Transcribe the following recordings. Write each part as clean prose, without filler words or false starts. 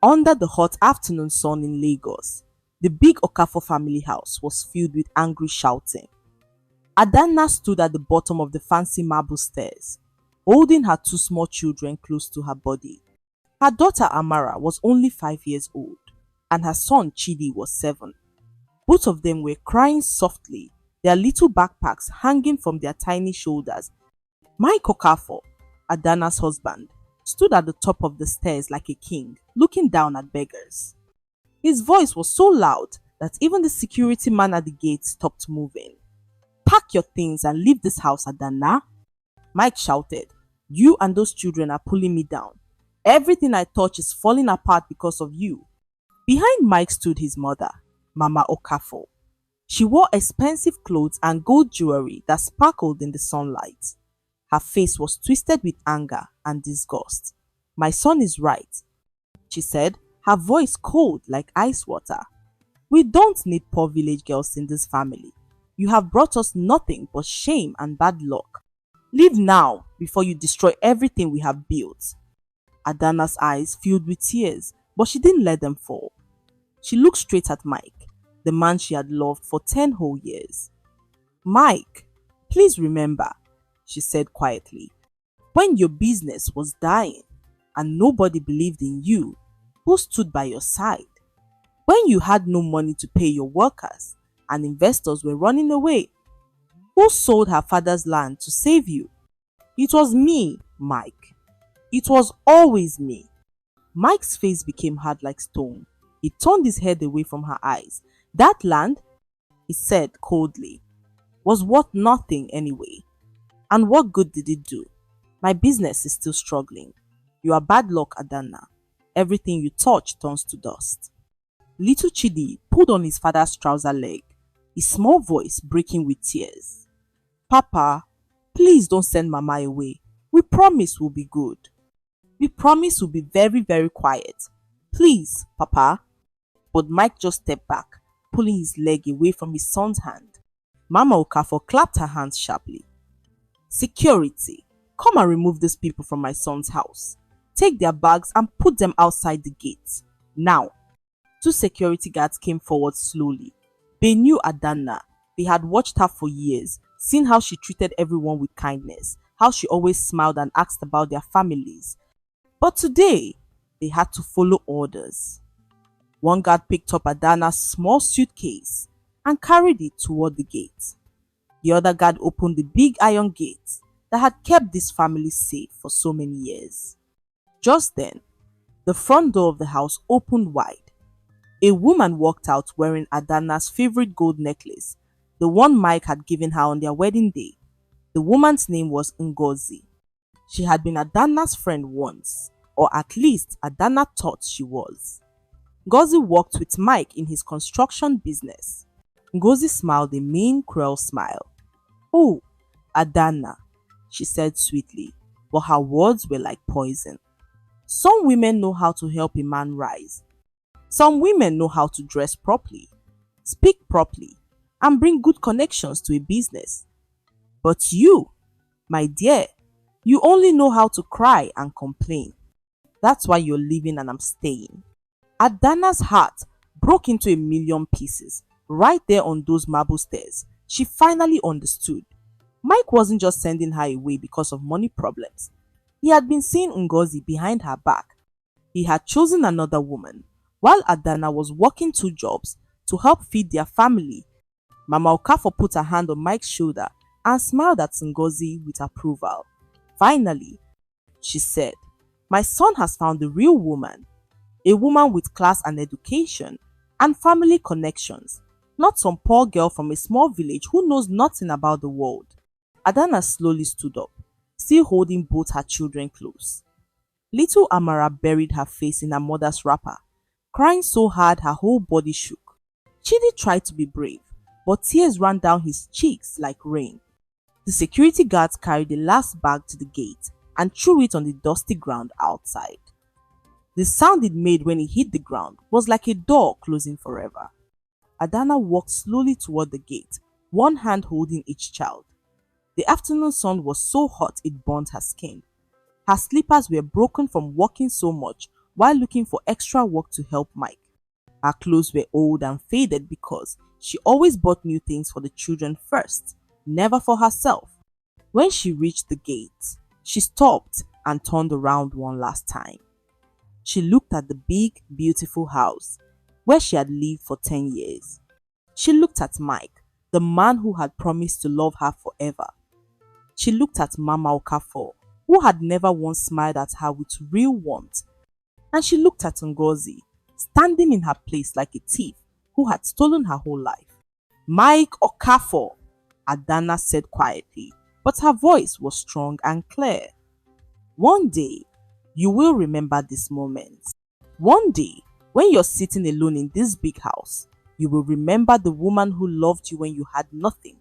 Under the hot afternoon sun in Lagos, the big Okafor family house was filled with angry shouting. Adanna stood at the bottom of the fancy marble stairs, holding her two small children close to her body. Her daughter Amara was only 5 years old, and her son Chidi was 7. Both of them were crying softly, their little backpacks hanging from their tiny shoulders. Mike Okafor, Adanna's husband, stood at the top of the stairs like a king, looking down at beggars. His voice was so loud that even the security man at the gate stopped moving. "Pack your things and leave this house, Adanna," Mike shouted. "You and those children are pulling me down. Everything I touch is falling apart because of you." Behind Mike stood his mother, Mama Okafor. She wore expensive clothes and gold jewelry that sparkled in the sunlight. Her face was twisted with anger and disgust. "My son is right," she said, her voice cold like ice water. "We don't need poor village girls in this family. You have brought us nothing but shame and bad luck. Leave now before you destroy everything we have built." Adanna's eyes filled with tears, but she didn't let them fall. She looked straight at Mike, the man she had loved for 10 whole years. "Mike, please remember," she said quietly, "when your business was dying and nobody believed in you, who stood by your side? When you had no money to pay your workers and investors were running away, who sold her father's land to save you? It was me, Mike. It was always me." Mike's face became hard like stone. He turned his head away from her eyes. "That land," he said coldly, "was worth nothing anyway. And what good did it do? My business is still struggling. You are bad luck, Adanna. Everything you touch turns to dust." Little Chidi pulled on his father's trouser leg, his small voice breaking with tears. "Papa, please don't send Mama away. We promise we'll be good. We promise we'll be very, very quiet. Please, Papa." But Mike just stepped back, pulling his leg away from his son's hand. Mama Okafor clapped her hands sharply. "Security, come and remove these people from my son's house. Take their bags and put them outside the gate. Now." Two security guards came forward slowly. They knew Adanna. They had watched her for years, seen how she treated everyone with kindness, how she always smiled and asked about their families. But today, they had to follow orders. One guard picked up Adanna's small suitcase and carried it toward the gate. The other guard opened the big iron gate that had kept this family safe for so many years. Just then, the front door of the house opened wide. A woman walked out wearing Adanna's favorite gold necklace, the one Mike had given her on their wedding day. The woman's name was Ngozi. She had been Adanna's friend once, or at least Adanna thought she was. Ngozi worked with Mike in his construction business. Ngozi smiled a mean, cruel smile. "Oh, Adanna," she said sweetly, but her words were like poison. "Some women know how to help a man rise. Some women know how to dress properly, speak properly, and bring good connections to a business. But you, my dear, you only know how to cry and complain. That's why you're leaving and I'm staying." Adanna's heart broke into a million pieces. Right there on those marble stairs, she finally understood. Mike wasn't just sending her away because of money problems. He had been seeing Ngozi behind her back. He had chosen another woman, while Adanna was working 2 jobs to help feed their family. Mama Okafor put her hand on Mike's shoulder and smiled at Ngozi with approval. "Finally," she said, "my son has found the real woman. A woman with class and education and family connections, not some poor girl from a small village who knows nothing about the world." Adanna slowly stood up, still holding both her children close. Little Amara buried her face in her mother's wrapper, crying so hard her whole body shook. Chidi tried to be brave, but tears ran down his cheeks like rain. The security guards carried the last bag to the gate and threw it on the dusty ground outside. The sound it made when it hit the ground was like a door closing forever. Adanna walked slowly toward the gate, one hand holding each child. The afternoon sun was so hot it burned her skin. Her slippers were broken from walking so much, while looking for extra work to help Mike. Her clothes were old and faded because she always bought new things for the children first, never for herself. When she reached the gate, she stopped and turned around one last time. She looked at the big, beautiful house where she had lived for 10 years. She looked at Mike, the man who had promised to love her forever. She looked at Mama Okafor, who had never once smiled at her with real warmth. And she looked at Ngozi, standing in her place like a thief who had stolen her whole life. Mike Okafor, Adana said quietly, but her voice was strong and clear. One day, you will remember this moment. One day, when you're sitting alone in this big house, you will remember the woman who loved you when you had nothing.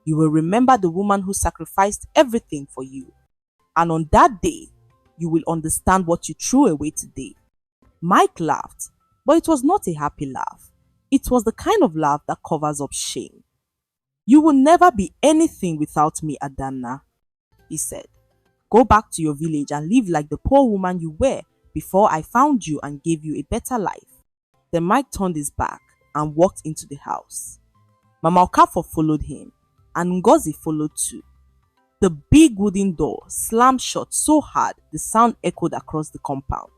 You will remember the woman who sacrificed everything for you. And on that day, you will understand what you threw away today. Mike laughed, but it was not a happy laugh. It was the kind of laugh that covers up shame. You will never be anything without me, Adana, he said. Go back to your village and live like the poor woman you were before I found you and gave you a better life. Then Mike turned his back and walked into the house. Mama Okafor followed him, and Ngozi followed too. The big wooden door slammed shut so hard the sound echoed across the compound.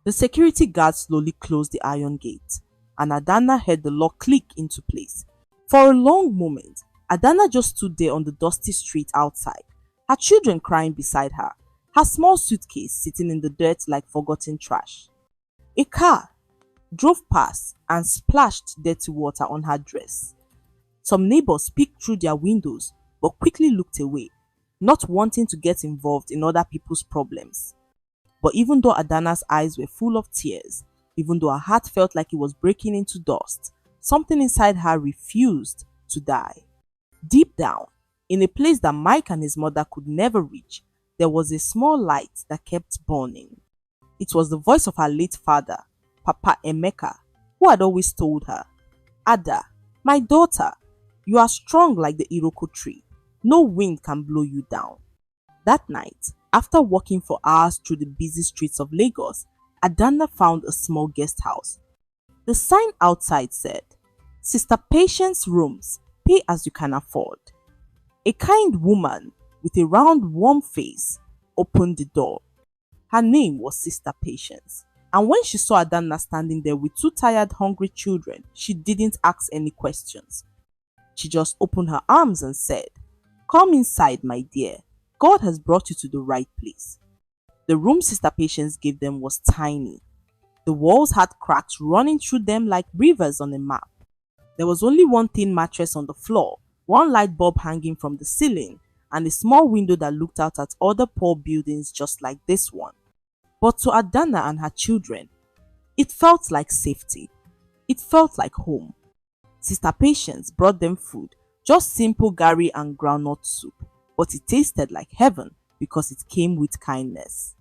The security guard slowly closed the iron gate, and Adana heard the lock click into place. For a long moment, Adana just stood there on the dusty street outside, her children crying beside her, her small suitcase sitting in the dirt like forgotten trash. A car drove past and splashed dirty water on her dress. Some neighbors peeked through their windows but quickly looked away, not wanting to get involved in other people's problems. But even though Adana's eyes were full of tears, even though her heart felt like it was breaking into dust, something inside her refused to die. Deep down, in a place that Mike and his mother could never reach, there was a small light that kept burning. It was the voice of her late father, Papa Emeka, who had always told her, Ada, my daughter, you are strong like the Iroko tree. No wind can blow you down. That night, after walking for hours through the busy streets of Lagos, Adana found a small guest house. The sign outside said, Sister Patience Rooms, pay as you can afford. A kind woman with a round, warm face opened the door. Her name was Sister Patience. And when she saw Adana standing there with two tired, hungry children, she didn't ask any questions. She just opened her arms and said, Come inside, my dear. God has brought you to the right place. The room Sister Patience gave them was tiny. The walls had cracks running through them like rivers on a map. There was only one thin mattress on the floor, one light bulb hanging from the ceiling, and a small window that looked out at other poor buildings just like this one. But to Adana and her children, it felt like safety. It felt like home. Sister Patience brought them food, just simple gari and groundnut soup, but it tasted like heaven because it came with kindness.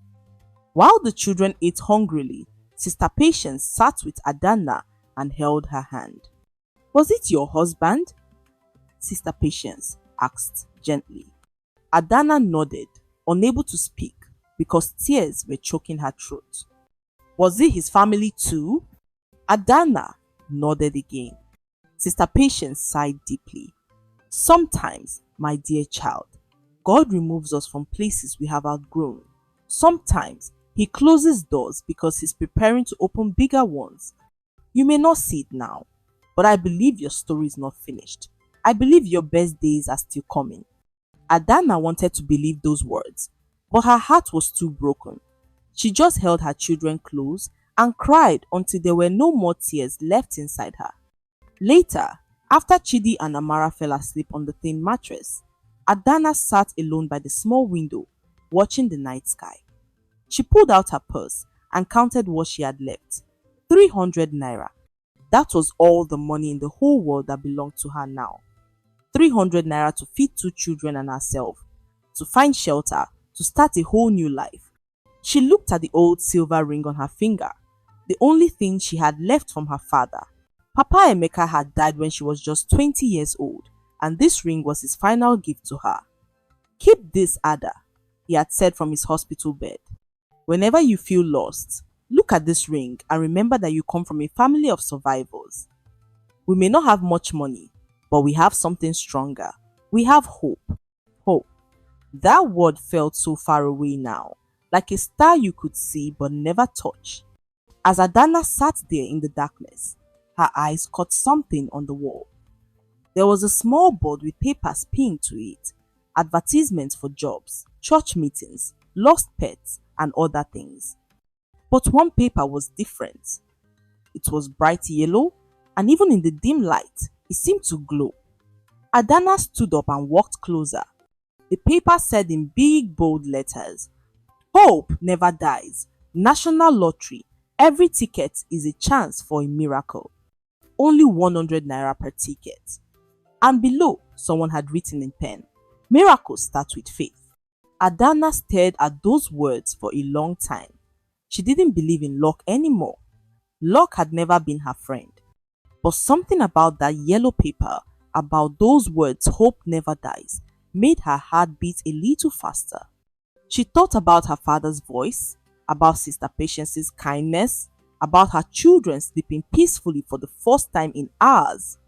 While the children ate hungrily, Sister Patience sat with Adana and held her hand. Was it your husband? Sister Patience asked gently. Adana nodded, unable to speak because tears were choking her throat. Was it his family too? Adana nodded again. Sister Patience sighed deeply. Sometimes, my dear child, God removes us from places we have outgrown. Sometimes, He closes doors because He's preparing to open bigger ones. You may not see it now, but I believe your story is not finished. I believe your best days are still coming. Adana wanted to believe those words, but her heart was too broken. She just held her children close and cried until there were no more tears left inside her. Later, after Chidi and Amara fell asleep on the thin mattress, Adana sat alone by the small window, watching the night sky. She pulled out her purse and counted what she had left. 300 naira. That was all the money in the whole world that belonged to her now. 300 naira to feed two children and herself, to find shelter, to start a whole new life. She looked at the old silver ring on her finger, the only thing she had left from her father. Papa Emeka had died when she was just 20 years old, and this ring was his final gift to her. Keep this, Ada, he had said from his hospital bed. Whenever you feel lost, Look at this ring and remember that you come from a family of survivors. We may not have much money, but we have something stronger. We have hope. Hope. That word felt so far away now, like a star you could see but never touch. As Adana sat there in the darkness, her eyes caught something on the wall. There was a small board with papers pinned to it, advertisements for jobs, church meetings, lost pets, and other things. But one paper was different. It was bright yellow, and even in the dim light, it seemed to glow. Adana stood up and walked closer. The paper said in big bold letters, "Hope never dies. National lottery. Every ticket is a chance for a miracle. Only 100 naira per ticket." And below, someone had written in pen, "Miracles start with faith." Adana stared at those words for a long time. She didn't believe in luck anymore. Luck had never been her friend. But something about that yellow paper, about those words, "hope never dies," made her heart beat a little faster. She thought about her father's voice, about Sister Patience's kindness, about her children sleeping peacefully for the first time in hours.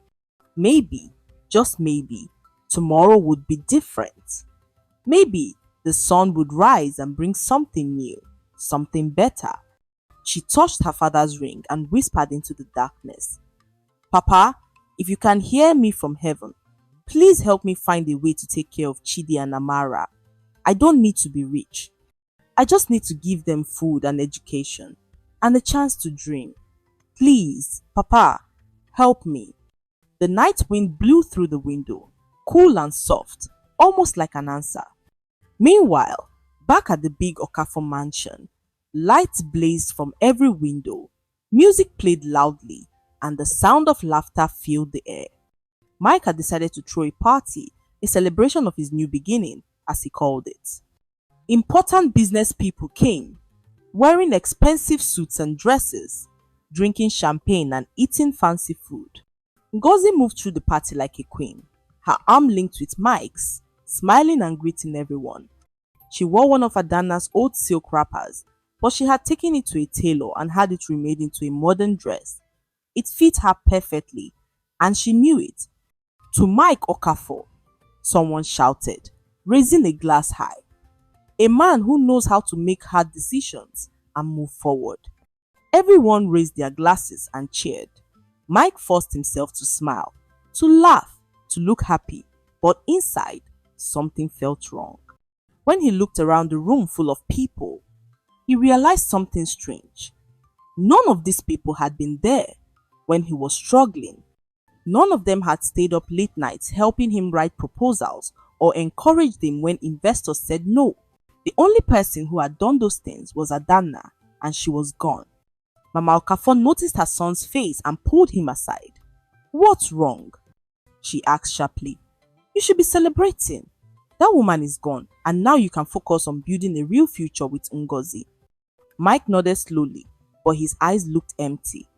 Maybe, just maybe, tomorrow would be different. Maybe the sun would rise and bring something new, something better. She touched her father's ring and whispered into the darkness, "Papa, if you can hear me from heaven, please help me find a way to take care of Chidi and Amara. I don't need to be rich. I just need to give them food and education and a chance to dream. Please, Papa, help me." The night wind blew through the window, cool and soft, almost like an answer. Meanwhile, back at the big Okafor mansion, lights blazed from every window, music played loudly, and the sound of laughter filled the air. Mike had decided to throw a party, a celebration of his new beginning, as he called it. Important business people came, wearing expensive suits and dresses, drinking champagne and eating fancy food. Ngozi moved through the party like a queen, her arm linked with Mike's, smiling and greeting everyone. She wore one of Adana's old silk wrappers, but she had taken it to a tailor and had it remade into a modern dress. It fit her perfectly, and she knew it. "To Mike Okafor," someone shouted, raising a glass high. "A man who knows how to make hard decisions and move forward." Everyone raised their glasses and cheered. Mike forced himself to smile, to laugh, to look happy, but inside, something felt wrong. When he looked around the room full of people, he realized something strange. None of these people had been there when he was struggling. None of them had stayed up late nights helping him write proposals or encouraged him when investors said no. The only person who had done those things was Adana, and she was gone. Mama Okafor noticed her son's face and pulled him aside. "What's wrong?" she asked sharply. "You should be celebrating. That woman is gone, and now you can focus on building a real future with Ngozi." Mike nodded slowly, but his eyes looked empty.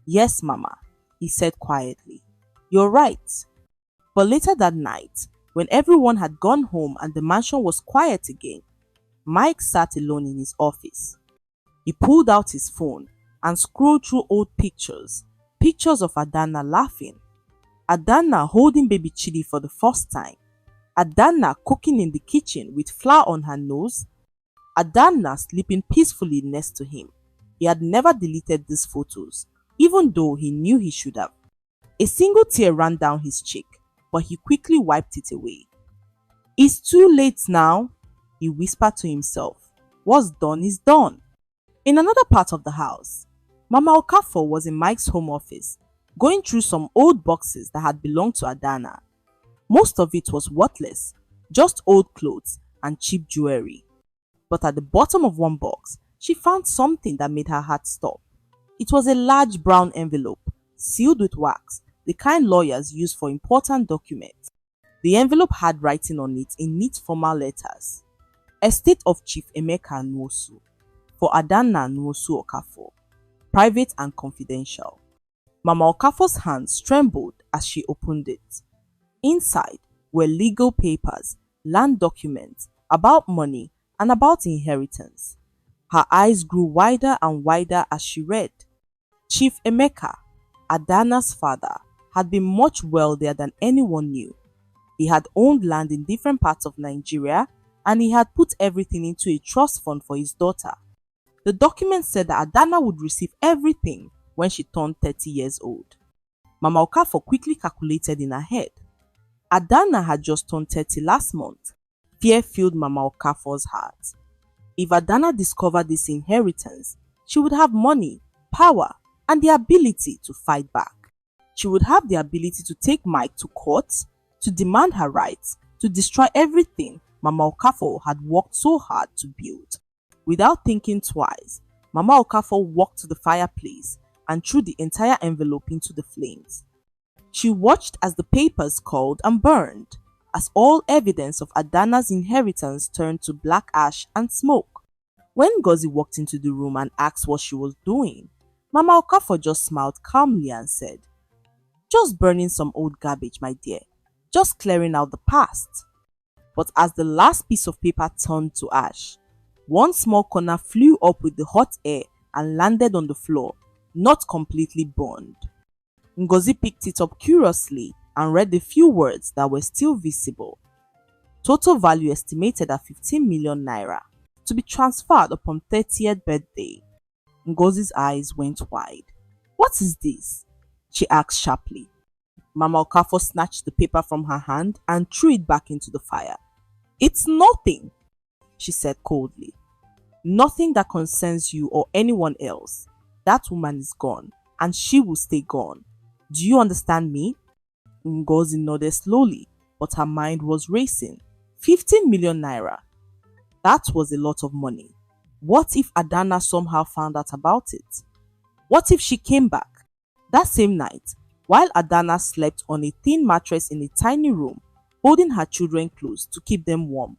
"Yes, Mama," he said quietly. "You're right." But later that night, when everyone had gone home and the mansion was quiet again, Mike sat alone in his office. He pulled out his phone and scrolled through old pictures, pictures of Adana laughing, Adana holding baby Chidi for the first time, Adana cooking in the kitchen with flour on her nose, Adana sleeping peacefully next to him. He had never deleted these photos, even though he knew he should have. A single tear ran down his cheek, but he quickly wiped it away. "It's too late now," he whispered to himself. "What's done is done." In another part of the house, Mama Okafor was in Mike's home office, going through some old boxes that had belonged to Adana. Most of it was worthless, just old clothes and cheap jewelry. But at the bottom of one box, she found something that made her heart stop. It was a large brown envelope, sealed with wax, the kind lawyers use for important documents. The envelope had writing on it in neat formal letters. Estate of Chief Emeka Nwosu, for Adana Nwosu Okafor, private and confidential. Mama Okafor's hands trembled as she opened it. Inside were legal papers, land documents, about money, and about inheritance. Her eyes grew wider and wider as she read. Chief Emeka, Adana's father, had been much wealthier than anyone knew. He had owned land in different parts of Nigeria and he had put everything into a trust fund for his daughter. The document said that Adana would receive everything when she turned 30 years old. Mama Okafor quickly calculated in her head. Adana had just turned 30 last month. Fear filled Mama Okafor's heart. If Adana discovered this inheritance, she would have money, power, and the ability to fight back. She would have the ability to take Mike to court, to demand her rights, to destroy everything Mama Okafor had worked so hard to build. Without thinking twice, Mama Okafor walked to the fireplace and threw the entire envelope into the flames. She watched as the papers called and burned, as all evidence of Adana's inheritance turned to black ash and smoke. When Ngozi walked into the room and asked what she was doing, Mama Okafor just smiled calmly and said, "Just burning some old garbage, my dear. Just clearing out the past." But as the last piece of paper turned to ash, one small corner flew up with the hot air and landed on the floor, not completely burned. Ngozi picked it up curiously and read the few words that were still visible. Total value estimated at 15 million naira, to be transferred upon 30th birthday. Ngozi's eyes went wide. "What is this?" she asked sharply. Mama Okafor snatched the paper from her hand and threw it back into the fire. "It's nothing," she said coldly. "Nothing that concerns you or anyone else. That woman is gone, and she will stay gone. Do you understand me?" Ngozi nodded slowly, but her mind was racing. 15 million naira. That was a lot of money. What if Adana somehow found out about it? What if she came back that same night while Adana slept on a thin mattress in a tiny room, holding her children close to keep them warm,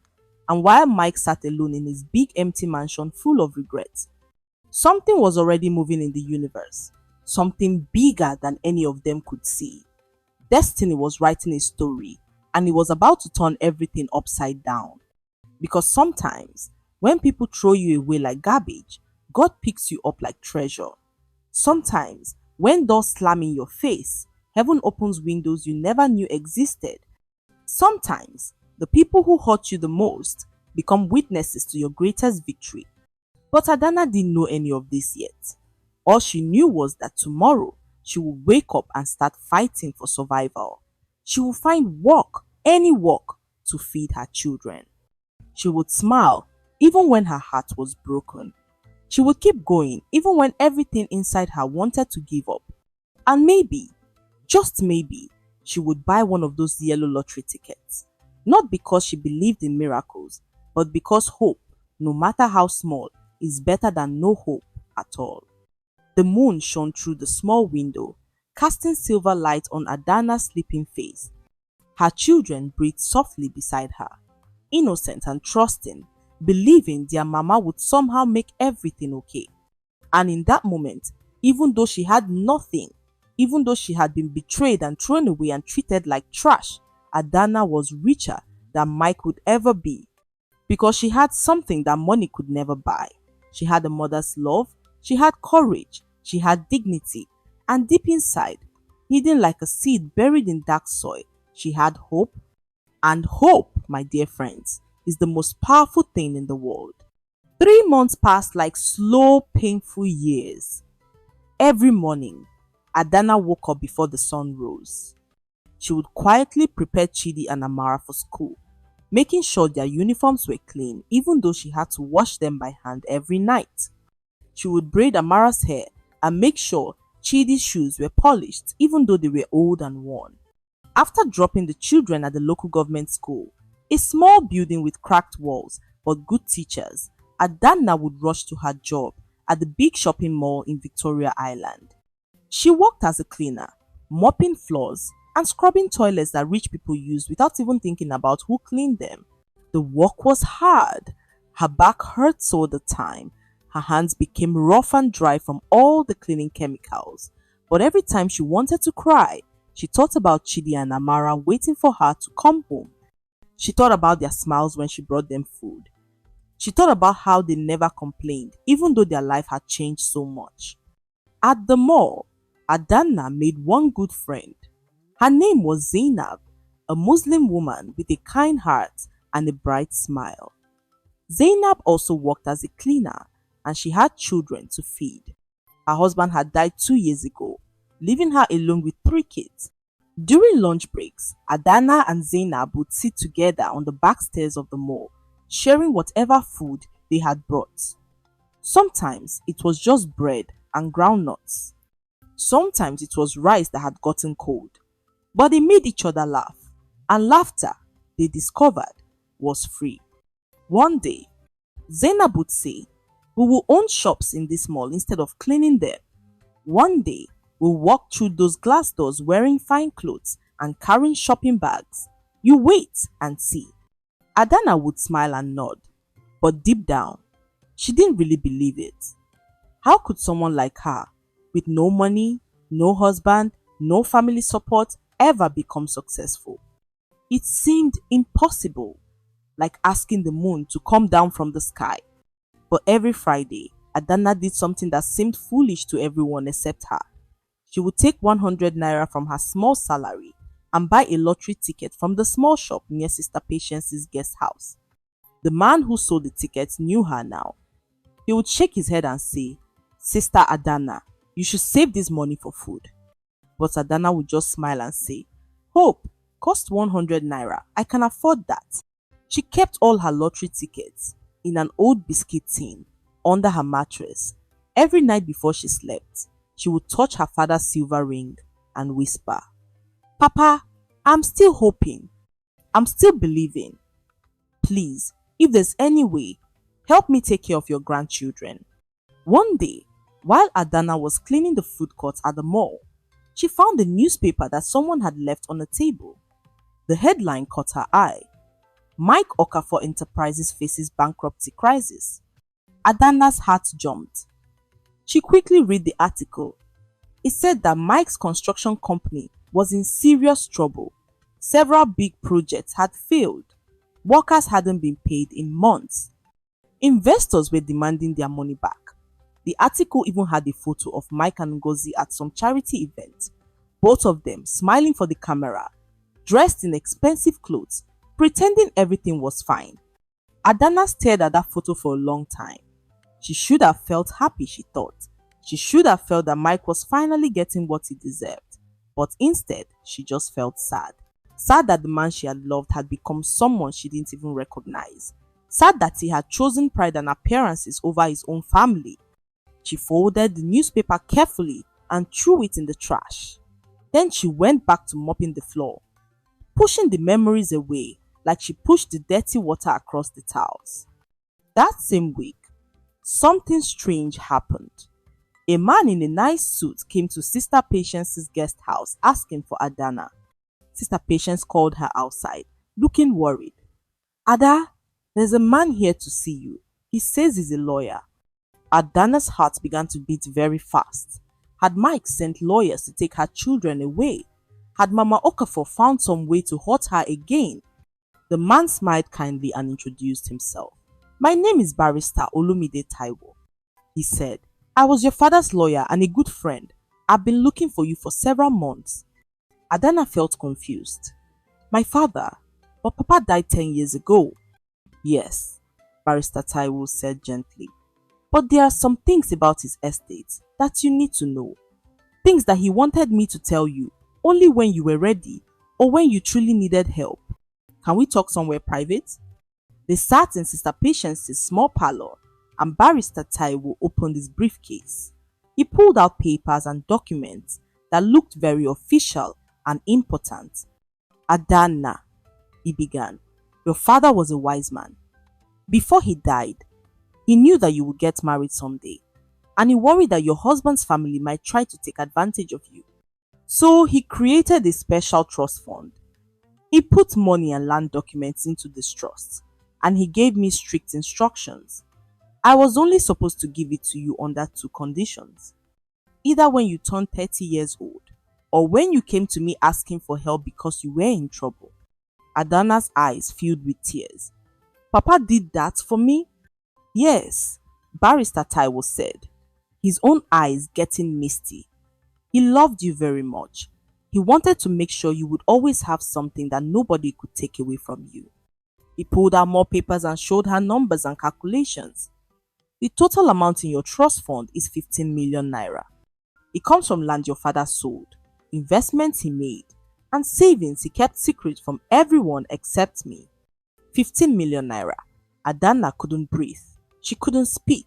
and while Mike sat alone in his big empty mansion full of regrets? Something was already moving in the universe, something bigger than any of them could see. Destiny was writing a story, and it was about to turn everything upside down. Because sometimes, when people throw you away like garbage, God picks you up like treasure. Sometimes, when doors slam in your face, heaven opens windows you never knew existed. Sometimes, the people who hurt you the most become witnesses to your greatest victory. But Adana didn't know any of this yet. All she knew was that tomorrow, she would wake up and start fighting for survival. She would find work, any work, to feed her children. She would smile even when her heart was broken. She would keep going even when everything inside her wanted to give up. And maybe, just maybe, she would buy one of those yellow lottery tickets. Not because she believed in miracles, but because hope, no matter how small, is better than no hope at all. The moon shone through the small window, casting silver light on Adana's sleeping face. Her children breathed softly beside her, innocent and trusting, believing their mama would somehow make everything okay. And in that moment, even though she had nothing, even though she had been betrayed and thrown away and treated like trash, Adana was richer than Mike would ever be. Because she had something that money could never buy. She had a mother's love, she had courage, she had dignity, and deep inside, hidden like a seed buried in dark soil, she had hope. And hope, my dear friends, is the most powerful thing in the world. 3 months passed like slow, painful years. Every morning, Adana woke up before the sun rose. She would quietly prepare Chidi and Amara for school, making sure their uniforms were clean even though she had to wash them by hand every night. She would braid Amara's hair and make sure Chidi's shoes were polished even though they were old and worn. After dropping the children at the local government school, a small building with cracked walls but good teachers, Adana would rush to her job at the big shopping mall in Victoria Island. She worked as a cleaner, mopping floors and scrubbing toilets that rich people used without even thinking about who cleaned them. The work was hard. Her back hurt all the time. Her hands became rough and dry from all the cleaning chemicals. But every time she wanted to cry, she thought about Chidi and Amara waiting for her to come home. She thought about their smiles when she brought them food. She thought about how they never complained, even though their life had changed so much. At the mall, Adana made one good friend. Her name was Zainab, a Muslim woman with a kind heart and a bright smile. Zainab also worked as a cleaner and she had children to feed. Her husband had died 2 years ago, leaving her alone with 3 kids. During lunch breaks, Adana and Zainab would sit together on the back stairs of the mall, sharing whatever food they had brought. Sometimes it was just bread and groundnuts. Sometimes it was rice that had gotten cold. But they made each other laugh, and laughter, they discovered, was free. One day, Zainab would say, "We will own shops in this mall instead of cleaning them. One day, we'll walk through those glass doors wearing fine clothes and carrying shopping bags. You wait and see." Adana would smile and nod, but deep down, she didn't really believe it. How could someone like her, with no money, no husband, no family support, ever become successful? It seemed impossible, like asking the moon to come down from the sky. But every Friday, Adana did something that seemed foolish to everyone except her. She would take 100 naira from her small salary and buy a lottery ticket from the small shop near Sister Patience's guest house. The man who sold the tickets knew her now. He would shake his head and say, "Sister Adana, you should save this money for food." But Adana would just smile and say, "Hope, cost 100 naira, I can afford that." She kept all her lottery tickets in an old biscuit tin under her mattress. Every night before she slept, she would touch her father's silver ring and whisper, "Papa, I'm still hoping. I'm still believing. Please, if there's any way, help me take care of your grandchildren." One day, while Adana was cleaning the food court at the mall, she found a newspaper that someone had left on a table. The headline caught her eye. "Mike Okafor Enterprises faces bankruptcy crisis." Adana's heart jumped. She quickly read the article. It said that Mike's construction company was in serious trouble. Several big projects had failed. Workers hadn't been paid in months. Investors were demanding their money back. The article even had a photo of Mike and Ngozi at some charity event, both of them smiling for the camera, dressed in expensive clothes, pretending everything was fine. Adana stared at that photo for a long time. She should have felt happy, she thought. She should have felt that Mike was finally getting what he deserved. But instead, she just felt sad. Sad that the man she had loved had become someone she didn't even recognize. Sad that he had chosen pride and appearances over his own family. She folded the newspaper carefully and threw it in the trash. Then she went back to mopping the floor, pushing the memories away like she pushed the dirty water across the towels. That same week, something strange happened. A man in a nice suit came to Sister Patience's guest house asking for Adana. Sister Patience called her outside, looking worried. "Ada, there's a man here to see you. He says he's a lawyer." Adana's heart began to beat very fast. Had Mike sent lawyers to take her children away? Had Mama Okafor found some way to hurt her again? The man smiled kindly and introduced himself. "My name is Barrister Olumide Taiwo," he said. "I was your father's lawyer and a good friend. I've been looking for you for several months." Adana felt confused. "My father? But Papa died 10 years ago." "Yes," Barrister Taiwo said gently. "But there are some things about his estate that you need to know. Things that he wanted me to tell you only when you were ready or when you truly needed help. Can we talk somewhere private?" They sat in Sister Patience's small parlor and Barrister Taiwo opened his briefcase. He pulled out papers and documents that looked very official and important. "Adana," he began, "your father was a wise man. Before he died, he knew that you would get married someday, and he worried that your husband's family might try to take advantage of you. So he created a special trust fund. He put money and land documents into this trust, and he gave me strict instructions. I was only supposed to give it to you under 2 conditions. Either when you turned 30 years old, or when you came to me asking for help because you were in trouble." Adana's eyes filled with tears. "Papa did that for me?" Yes, Barrister Taiwo said, his own eyes getting misty. He loved you very much. He wanted to make sure you would always have something that nobody could take away from you. He pulled out more papers and showed her numbers and calculations. The total amount in your trust fund is 15 million naira. It comes from land your father sold, investments he made, and savings he kept secret from everyone except me. 15 million naira. Adana couldn't breathe. She couldn't speak.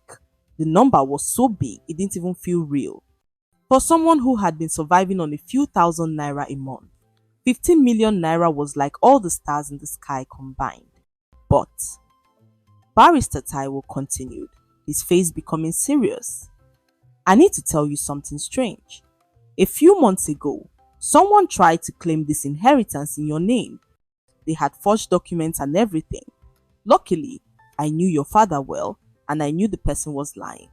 The number was so big it didn't even feel real. For someone who had been surviving on a few thousand naira a month, 15 million naira was like all the stars in the sky combined. But Barrister Taiwo continued, his face becoming serious. I need to tell you something strange. A few months ago, someone tried to claim this inheritance in your name. They had forged documents and everything. Luckily, I knew your father well and I knew the person was lying.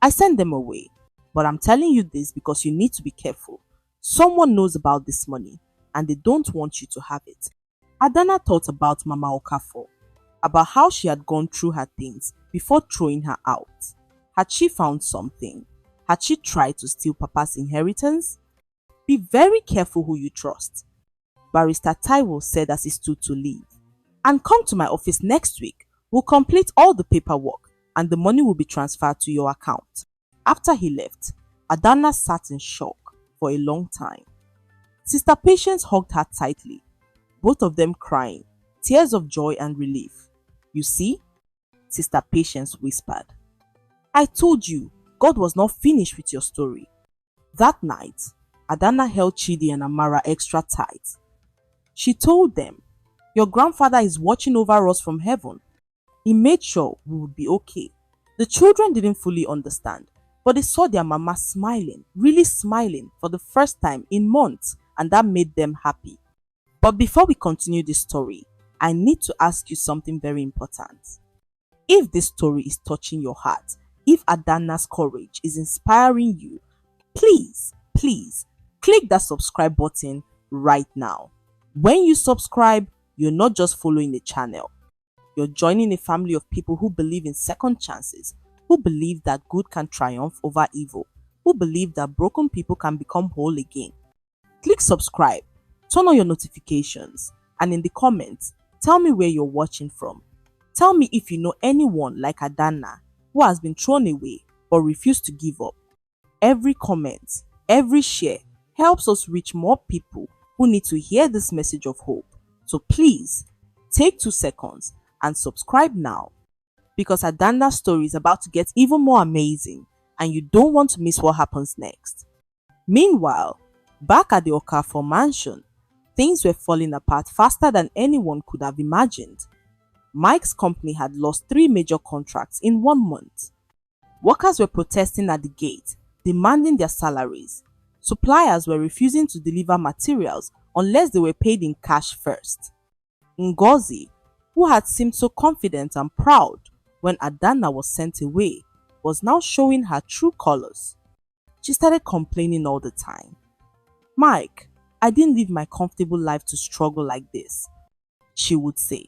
I sent them away. But I'm telling you this because you need to be careful. Someone knows about this money and they don't want you to have it. Adana thought about Mama Okafor, about how she had gone through her things before throwing her out. Had she found something? Had she tried to steal Papa's inheritance? Be very careful who you trust. Barrister Taiwo said as he stood to leave. And come to my office next week. We'll complete all the paperwork and the money will be transferred to your account. After he left, Adana sat in shock for a long time. Sister Patience hugged her tightly, both of them crying, tears of joy and relief. You see? Sister Patience whispered. I told you, God was not finished with your story. That night, Adana held Chidi and Amara extra tight. She told them, your grandfather is watching over us from heaven. He made sure we would be okay. The children didn't fully understand, but they saw their mama smiling, really smiling for the first time in months, and that made them happy. But before we continue this story, I need to ask you something very important. If this story is touching your heart, if Adana's courage is inspiring you, please, please click that subscribe button right now. When you subscribe, you're not just following the channel. You're joining a family of people who believe in second chances, who believe that good can triumph over evil, who believe that broken people can become whole again. Click subscribe, turn on your notifications, and in the comments, tell me where you're watching from. Tell me if you know anyone like Adana who has been thrown away but refused to give up. Every comment, every share helps us reach more people who need to hear this message of hope. So please, take 2 seconds and subscribe now, because Adana's story is about to get even more amazing and you don't want to miss what happens next. Meanwhile, back at the Okafor mansion, things were falling apart faster than anyone could have imagined. Mike's company had lost 3 major contracts in 1 month. Workers were protesting at the gate, demanding their salaries. Suppliers were refusing to deliver materials unless they were paid in cash first. Ngozi, who had seemed so confident and proud when Adana was sent away, was now showing her true colors. She started complaining all the time. Mike, I didn't live my comfortable life to struggle like this, she would say.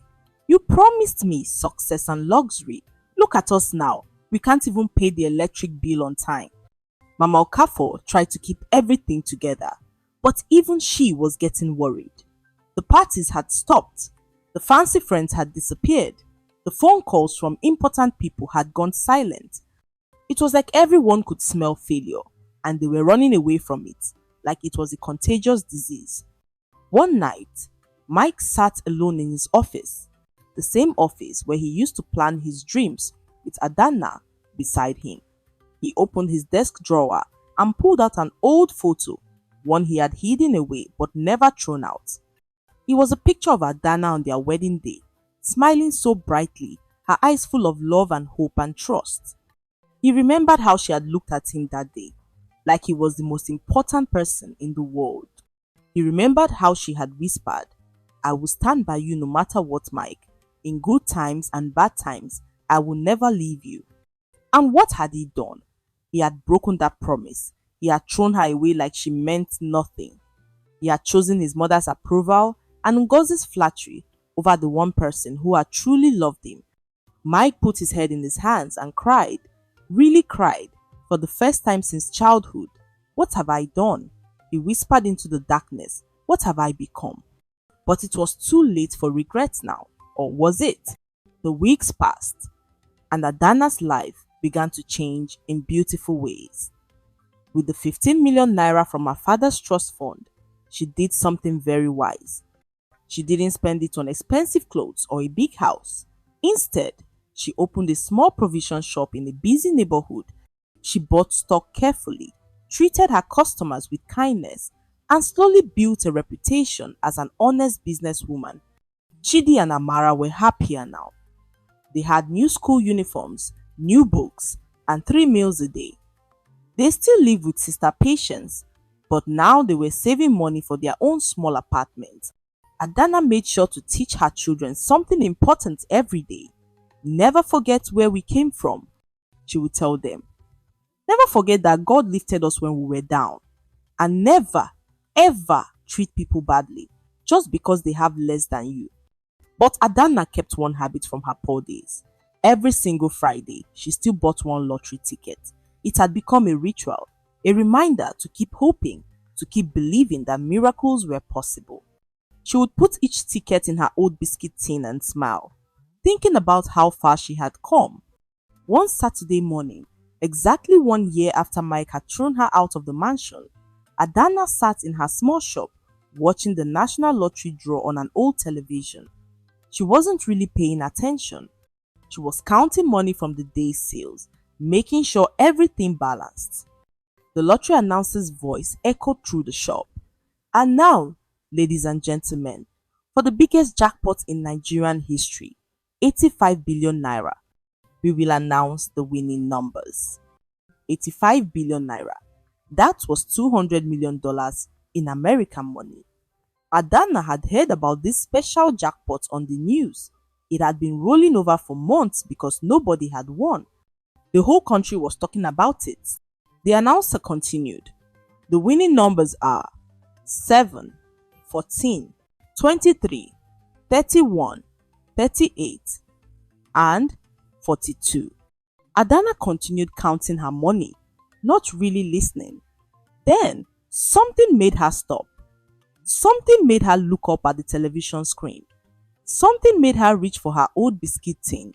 You promised me success and luxury. Look at us now. We can't even pay the electric bill on time. Mama Okafor tried to keep everything together, but even she was getting worried. The parties had stopped. The fancy friends had disappeared. The phone calls from important people had gone silent. It was like everyone could smell failure, and they were running away from it, like it was a contagious disease. One night, Mike sat alone in his office, the same office where he used to plan his dreams, with Adana beside him. He opened his desk drawer and pulled out an old photo, one he had hidden away but never thrown out. It was a picture of Adana on their wedding day, smiling so brightly, her eyes full of love and hope and trust. He remembered how she had looked at him that day, like he was the most important person in the world. He remembered how she had whispered, I will stand by you no matter what, Mike. In good times and bad times, I will never leave you. And what had he done? He had broken that promise. He had thrown her away like she meant nothing. He had chosen his mother's approval and Ngozi's flattery over the one person who had truly loved him, Mike put his head in his hands and cried, really cried, for the first time since childhood. What have I done? He whispered into the darkness. What have I become? But it was too late for regret now. Or was it? The weeks passed, and Adana's life began to change in beautiful ways. With the 15 million naira from her father's trust fund, she did something very wise. She didn't spend it on expensive clothes or a big house. Instead, she opened a small provision shop in a busy neighborhood. She bought stock carefully, treated her customers with kindness, and slowly built a reputation as an honest businesswoman. Chidi and Amara were happier now. They had new school uniforms, new books, and 3 meals a day. They still lived with Sister Patience, but now they were saving money for their own small apartment. Adana made sure to teach her children something important every day. Never forget where we came from, she would tell them. Never forget that God lifted us when we were down. And never, ever treat people badly just because they have less than you. But Adana kept one habit from her poor days. Every single Friday, she still bought one lottery ticket. It had become a ritual, a reminder to keep hoping, to keep believing that miracles were possible. She would put each ticket in her old biscuit tin and smile, thinking about how far she had come. One Saturday morning, exactly 1 year after Mike had thrown her out of the mansion, Adana sat in her small shop watching the national lottery draw on an old television. She wasn't really paying attention. She was counting money from the day's sales, making sure everything balanced. The lottery announcer's voice echoed through the shop. And now, ladies and gentlemen, for the biggest jackpot in Nigerian history, 85 billion naira, we will announce the winning numbers. 85 billion naira. That was $200 million in American money. Adana had heard about this special jackpot on the news. It had been rolling over for months because nobody had won. The whole country was talking about it. The announcer continued. The winning numbers are 7, 14, 23, 31, 38, and 42. Adana continued counting her money, not really listening. Then, something made her stop. Something made her look up at the television screen. Something made her reach for her old biscuit tin.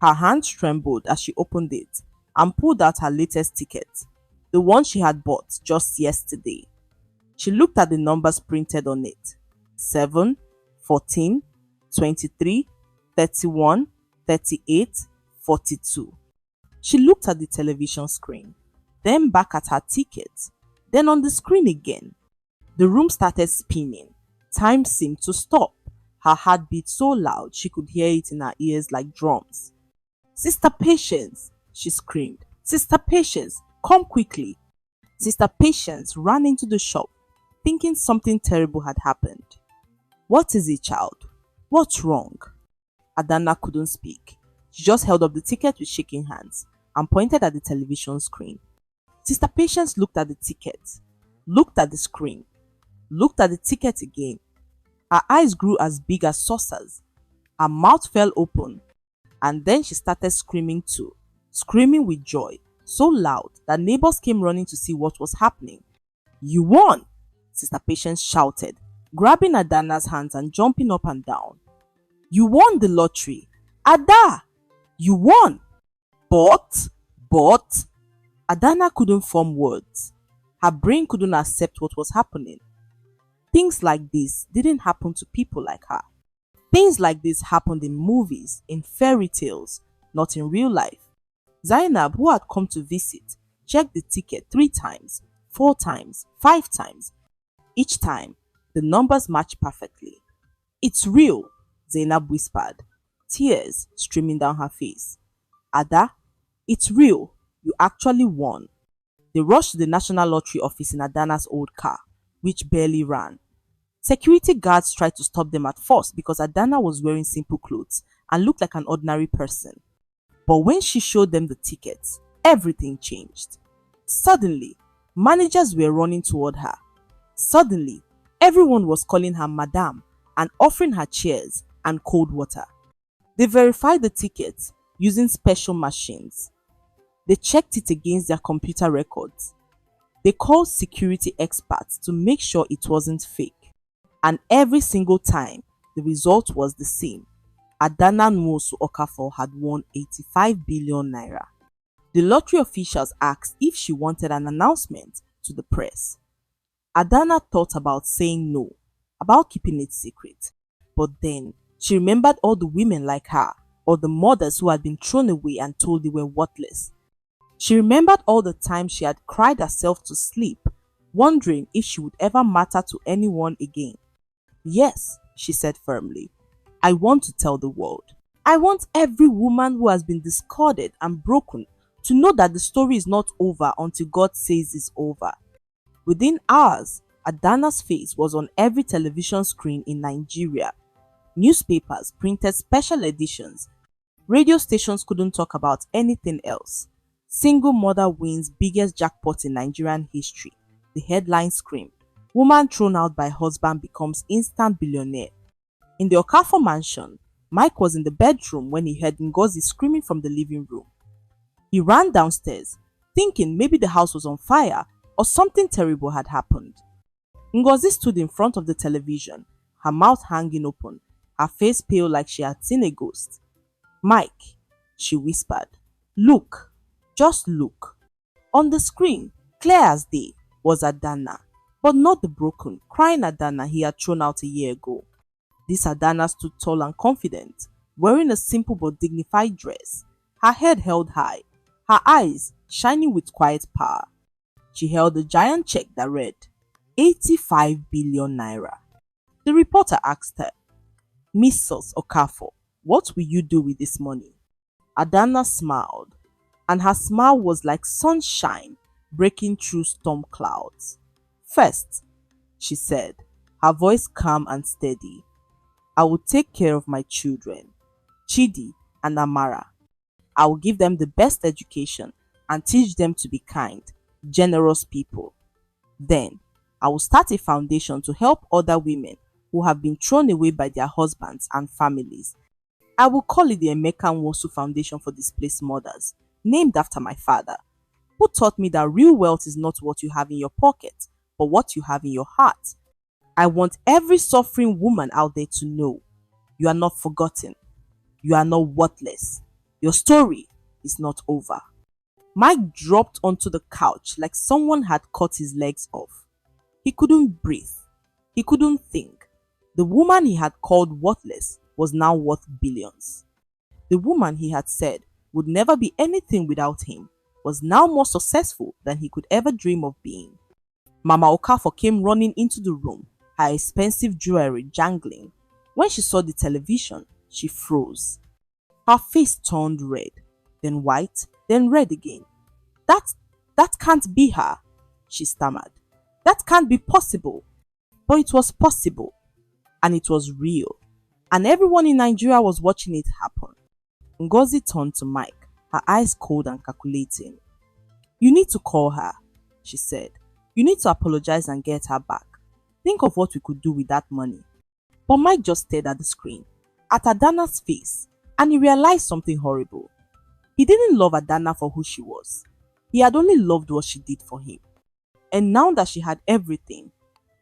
Her hands trembled as she opened it and pulled out her latest ticket, the one she had bought just yesterday. She looked at the numbers printed on it. 7, 14, 23, 31, 38, 42. She looked at the television screen, then back at her ticket, then on the screen again. The room started spinning. Time seemed to stop. Her heart beat so loud she could hear it in her ears like drums. Sister Patience, she screamed. Sister Patience, come quickly. Sister Patience ran into the shop, thinking something terrible had happened. What is it, child? What's wrong? Adana couldn't speak. She just held up the ticket with shaking hands and pointed at the television screen. Sister Patience looked at the ticket, looked at the screen, looked at the ticket again. Her eyes grew as big as saucers. Her mouth fell open, and then she started screaming too, screaming with joy, so loud that neighbors came running to see what was happening. You won! Sister Patience shouted, grabbing Adana's hands and jumping up and down. You won the lottery! Ada! You won! But, Adana couldn't form words. Her brain couldn't accept what was happening. Things like this didn't happen to people like her. Things like this happened in movies, in fairy tales, not in real life. Zainab, who had come to visit, checked the ticket 3 times, 4 times, 5 times. Each time, the numbers matched perfectly. It's real, Zainab whispered, tears streaming down her face. Ada, it's real, you actually won. They rushed to the National Lottery office in Adana's old car, which barely ran. Security guards tried to stop them at first because Adana was wearing simple clothes and looked like an ordinary person. But when she showed them the tickets, everything changed. Suddenly, managers were running toward her. Suddenly, everyone was calling her Madame and offering her chairs and cold water. They verified the tickets using special machines. They checked it against their computer records. They called security experts to make sure it wasn't fake. And every single time, the result was the same. Adana Nwosu Okafor had won 85 billion naira. The lottery officials asked if she wanted an announcement to the press. Adana thought about saying no, about keeping it secret. But then she remembered all the women like her, or the mothers who had been thrown away and told they were worthless. She remembered all the times she had cried herself to sleep, wondering if she would ever matter to anyone again. Yes, she said firmly, I want to tell the world. I want every woman who has been discarded and broken to know that the story is not over until God says it's over. Within hours, Adana's face was on every television screen in Nigeria. Newspapers printed special editions. Radio stations couldn't talk about anything else. Single mother wins biggest jackpot in Nigerian history. The headline screamed, woman thrown out by husband becomes instant billionaire. In the Okafor mansion, Mike was in the bedroom when he heard Ngozi screaming from the living room. He ran downstairs, thinking maybe the house was on fire or something terrible had happened. Ngozi stood in front of the television, her mouth hanging open, her face pale like she had seen a ghost. Mike, she whispered, look, just look. On the screen, clear as day, was Adana, but not the broken, crying Adana he had thrown out a year ago. This Adana stood tall and confident, wearing a simple but dignified dress, her head held high, her eyes shining with quiet power. She held a giant check that read, 85 billion naira. The reporter asked her, Mrs. Okafor, what will you do with this money? Adana smiled, and her smile was like sunshine breaking through storm clouds. First, she said, her voice calm and steady, I will take care of my children, Chidi and Amara. I will give them the best education and teach them to be kind, generous people. Then, I will start a foundation to help other women who have been thrown away by their husbands and families. I will call it the Emeka Nwosu Foundation for Displaced Mothers, named after my father, who taught me that real wealth is not what you have in your pocket, but what you have in your heart. I want every suffering woman out there to know you are not forgotten. You are not worthless. Your story is not over. Mike dropped onto the couch like someone had cut his legs off. He couldn't breathe. He couldn't think. The woman he had called worthless was now worth billions. The woman he had said would never be anything without him was now more successful than he could ever dream of being. Mama Okafor came running into the room, her expensive jewelry jangling. When she saw the television, she froze. Her face turned red, then white, then red again. That can't be her, she stammered. That can't be possible. But it was possible, and it was real, and everyone in Nigeria was watching it happen. Ngozi turned to Mike, her eyes cold and calculating. You need to call her, she said. You need to apologize and get her back. Think of what we could do with that money. But Mike just stared at the screen, at Adana's face, and he realized something horrible. He didn't love Adana for who she was. He had only loved what she did for him. And now that she had everything,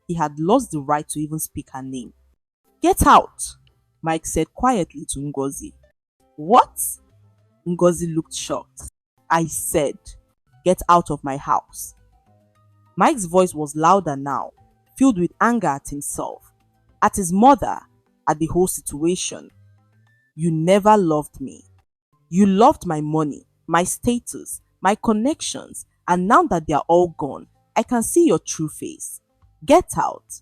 he had lost the right to even speak her name. Get out, Mike said quietly to Ngozi. What? Ngozi looked shocked. I said, get out of my house. Mike's voice was louder now, filled with anger at himself, at his mother, at the whole situation. You never loved me. You loved my money, my status, my connections, and now that they are all gone, I can see your true face. Get out.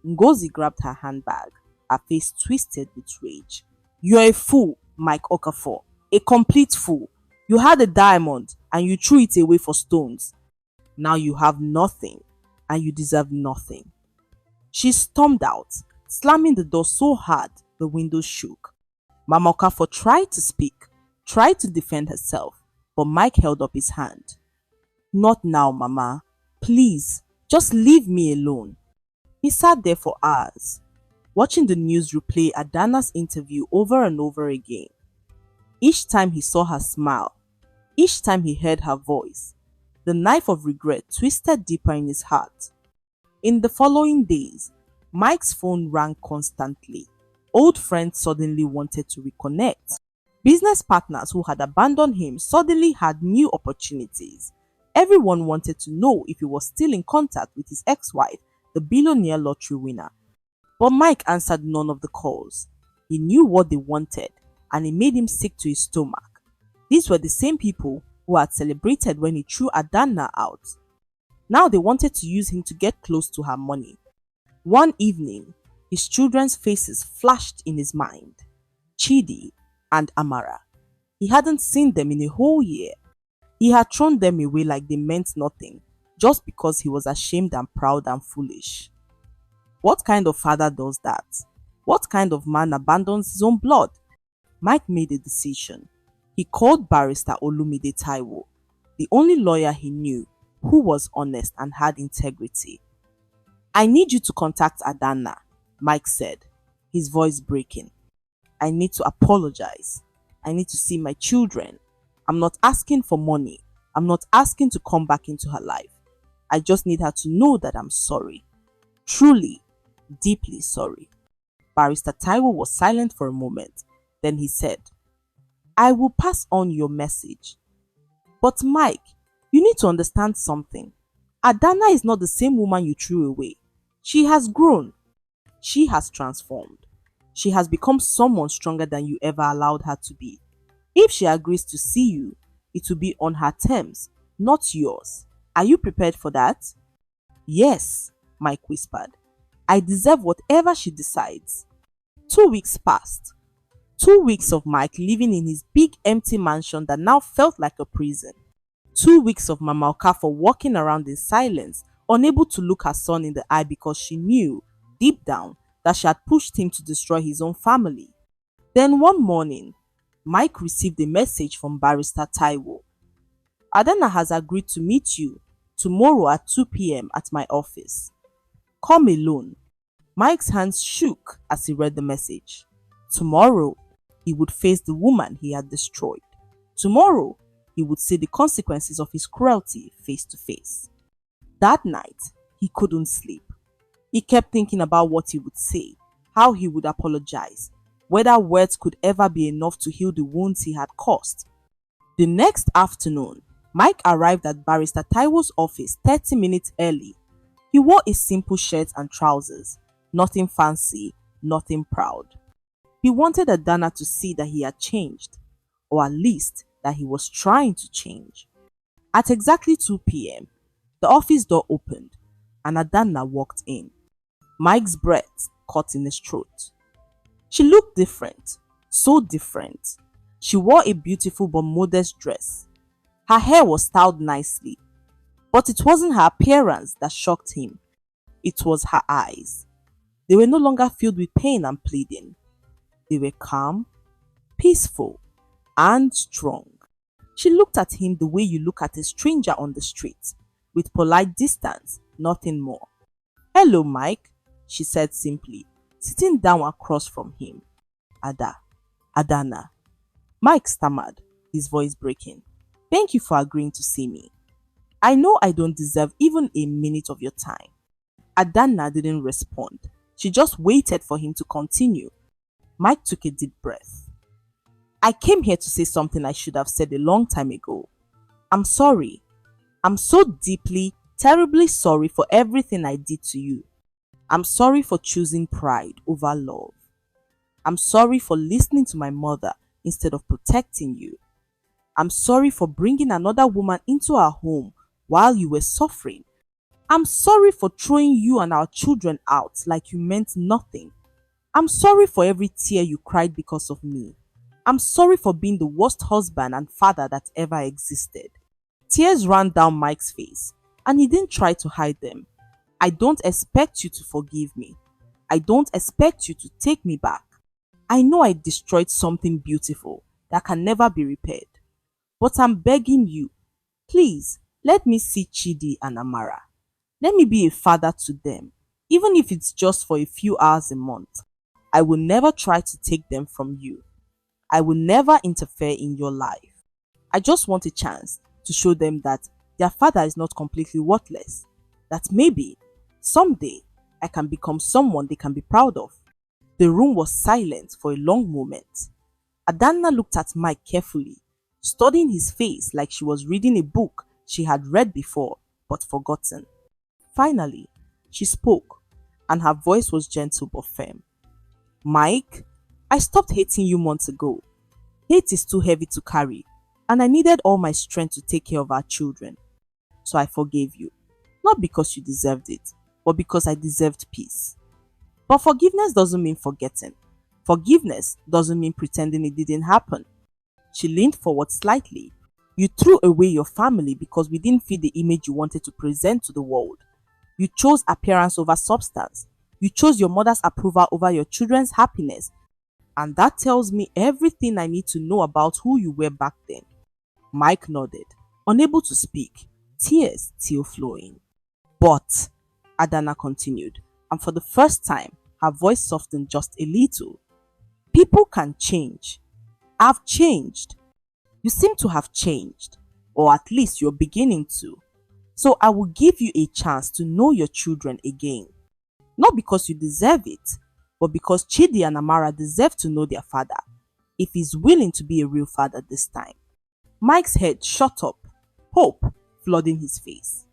Ngozi grabbed her handbag, her face twisted with rage. You're a fool, Mike Okafor. A complete fool. You had a diamond and you threw it away for stones. Now you have nothing and you deserve nothing. She stormed out, slamming the door so hard the window shook. Mama Okafor tried to speak, tried to defend herself, but Mike held up his hand. Not now, Mama. Please, just leave me alone. He sat there for hours. watching the news replay Adana's interview over and over again. Each time he saw her smile, each time he heard her voice, the knife of regret twisted deeper in his heart. In the following days, Mike's phone rang constantly. Old friends suddenly wanted to reconnect. Business partners who had abandoned him suddenly had new opportunities. Everyone wanted to know if he was still in contact with his ex-wife, the billionaire lottery winner. But Mike answered none of the calls. He knew what they wanted, and it made him sick to his stomach. These were the same people who had celebrated when he threw Adana out. Now they wanted to use him to get close to her money. One evening, his children's faces flashed in his mind. Chidi and Amara. He hadn't seen them in a whole year. He had thrown them away like they meant nothing, just because he was ashamed and proud and foolish. What kind of father does that? What kind of man abandons his own blood? Mike made a decision. He called barrister Olumide Taiwo, the only lawyer he knew who was honest and had integrity. "I need you to contact Adana," Mike said, his voice breaking. "I need to apologize. I need to see my children. I'm not asking for money. I'm not asking to come back into her life. I just need her to know that I'm sorry. Truly, deeply sorry." Barrister Taiwo was silent for a moment. Then he said, "I will pass on your message. But Mike, you need to understand something. Adana is not the same woman you threw away. She has grown. She has transformed. She has become someone stronger than you ever allowed her to be. If she agrees to see you, it will be on her terms, not yours. Are you prepared for that?" "Yes," Mike whispered. "I deserve whatever she decides." 2 weeks passed. 2 weeks of Mike living in his big empty mansion that now felt like a prison. 2 weeks of Mama Okafor walking around in silence, unable to look her son in the eye because she knew, deep down, that she had pushed him to destroy his own family. Then one morning, Mike received a message from Barrister Taiwo. "Adana has agreed to meet you tomorrow at 2 p.m. at my office. Come alone." Mike's hands shook as he read the message. Tomorrow, he would face the woman he had destroyed. Tomorrow, he would see the consequences of his cruelty face to face. That night, he couldn't sleep. He kept thinking about what he would say, how he would apologize, whether words could ever be enough to heal the wounds he had caused. The next afternoon, Mike arrived at Barrister Taiwo's office 30 minutes early. He wore a simple shirt and trousers, nothing fancy, nothing proud. He wanted Adana to see that he had changed, or at least that he was trying to change. At exactly 2 p.m., the office door opened and Adana walked in. Mike's breath caught in his throat. She looked different, so different. She wore a beautiful but modest dress. Her hair was styled nicely, but it wasn't her appearance that shocked him. It was her eyes. They were no longer filled with pain and pleading. They were calm, peaceful, and strong. She looked at him the way you look at a stranger on the street, with polite distance, nothing more. "Hello, Mike," she said simply, sitting down across from him. Adana." Mike stammered, his voice breaking. "Thank you for agreeing to see me. I know I don't deserve even a minute of your time." Adana didn't respond. She just waited for him to continue. Mike took a deep breath. "I came here to say something I should have said a long time ago. I'm sorry. I'm so deeply, terribly sorry for everything I did to you. I'm sorry for choosing pride over love. I'm sorry for listening to my mother instead of protecting you. I'm sorry for bringing another woman into our home while you were suffering. I'm sorry for throwing you and our children out like you meant nothing. I'm sorry for every tear you cried because of me. I'm sorry for being the worst husband and father that ever existed." Tears ran down Mike's face, and he didn't try to hide them. "I don't expect you to forgive me. I don't expect you to take me back. I know I destroyed something beautiful that can never be repaired. But I'm begging you, please let me see Chidi and Amara. Let me be a father to them. even if it's just for a few hours a month. I will never try to take them from you. I will never interfere in your life. I just want a chance to show them that their father is not completely worthless, that maybe someday I can become someone they can be proud of. The room was silent for a long moment. Adanna looked at Mike carefully, studying his face like she was reading a book she had read before but forgotten. Finally, she spoke, and her voice was gentle but firm. Mike, I stopped hating you months ago. Hate is too heavy to carry, and I needed all my strength to take care of our children. So I forgave you. Not because you deserved it, but because I deserved peace. But forgiveness doesn't mean forgetting. Forgiveness doesn't mean pretending it didn't happen. She leaned forward slightly. You threw away your family because we didn't fit the image you wanted to present to the world. You chose appearance over substance. You chose your mother's approval over your children's happiness. And that tells me everything I need to know about who you were back then. Mike nodded, unable to speak, tears still flowing. But, Adana continued, and for the first time, her voice softened just a little. People can change. I've changed. You seem to have changed, or at least you're beginning to. So I will give you a chance to know your children again. Not because you deserve it, but because Chidi and Amara deserve to know their father, if he's willing to be a real father this time. Mike's head shot up, hope flooding his face.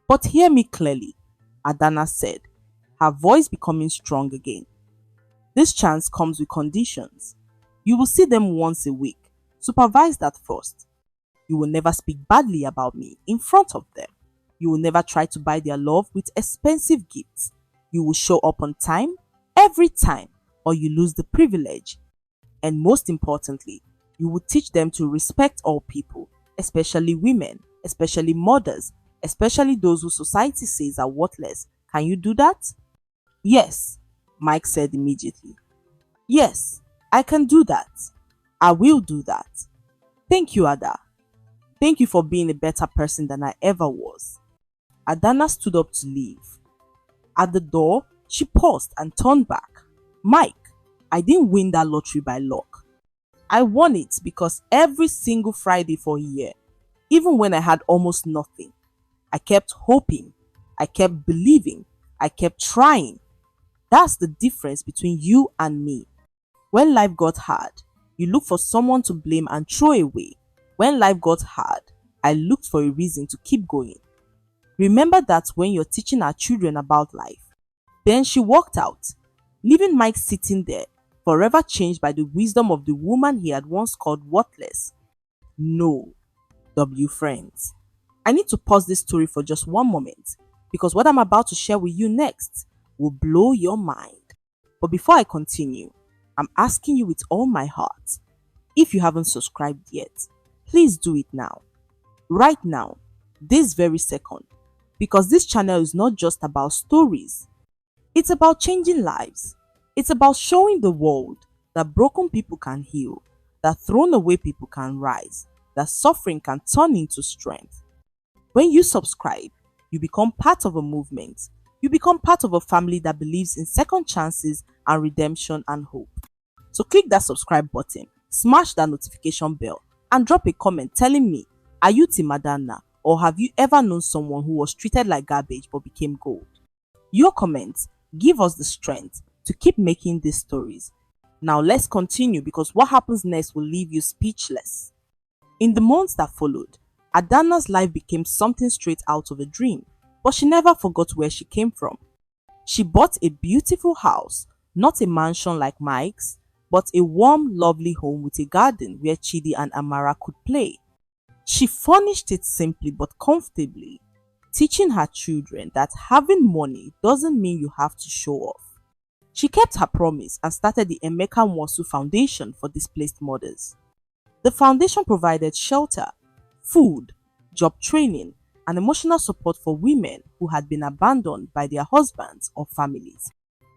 But hear me clearly, Adana said, her voice becoming strong again. This chance comes with conditions. You will see them once a week, supervised at first. You will never speak badly about me in front of them. You will never try to buy their love with expensive gifts. You will show up on time, every time, or you lose the privilege. And most importantly, you will teach them to respect all people, especially women, especially mothers, especially those who society says are worthless. Can you do that? Yes, Mike said immediately. Yes, I can do that. I will do that. Thank you, Ada. Thank you for being a better person than I ever was. Adana stood up to leave. At the door, she paused and turned back. Mike, I didn't win that lottery by luck. I won it because every single Friday for a year, even when I had almost nothing, I kept hoping, I kept believing, I kept trying. That's the difference between you and me. When life got hard, you looked for someone to blame and throw away. When life got hard, I looked for a reason to keep going. Remember that when you're teaching our children about life. Then she walked out, leaving Mike sitting there, forever changed by the wisdom of the woman he had once called worthless. No, W friends. I need to pause this story for just one moment, because what I'm about to share with you next will blow your mind. But before I continue, I'm asking you with all my heart, if you haven't subscribed yet, please do it now. Right now, this very second, because this channel is not just about stories. It's about changing lives. It's about showing the world that broken people can heal, that thrown away people can rise, that suffering can turn into strength. When you subscribe, you become part of a movement. You become part of a family that believes in second chances and redemption and hope. So click that subscribe button, smash that notification bell, and drop a comment telling me, are you Team Adana, or have you ever known someone who was treated like garbage but became gold? Your comments give us the strength to keep making these stories. Now let's continue, because what happens next will leave you speechless. In the months that followed, Adana's life became something straight out of a dream, but she never forgot where she came from. She bought a beautiful house, not a mansion like Mike's, but a warm, lovely home with a garden where Chidi and Amara could play. She furnished it simply but comfortably, teaching her children that having money doesn't mean you have to show off. She kept her promise and started the Emeka Nwosu Foundation for displaced mothers. The foundation provided shelter, food, job training, and emotional support for women who had been abandoned by their husbands or families.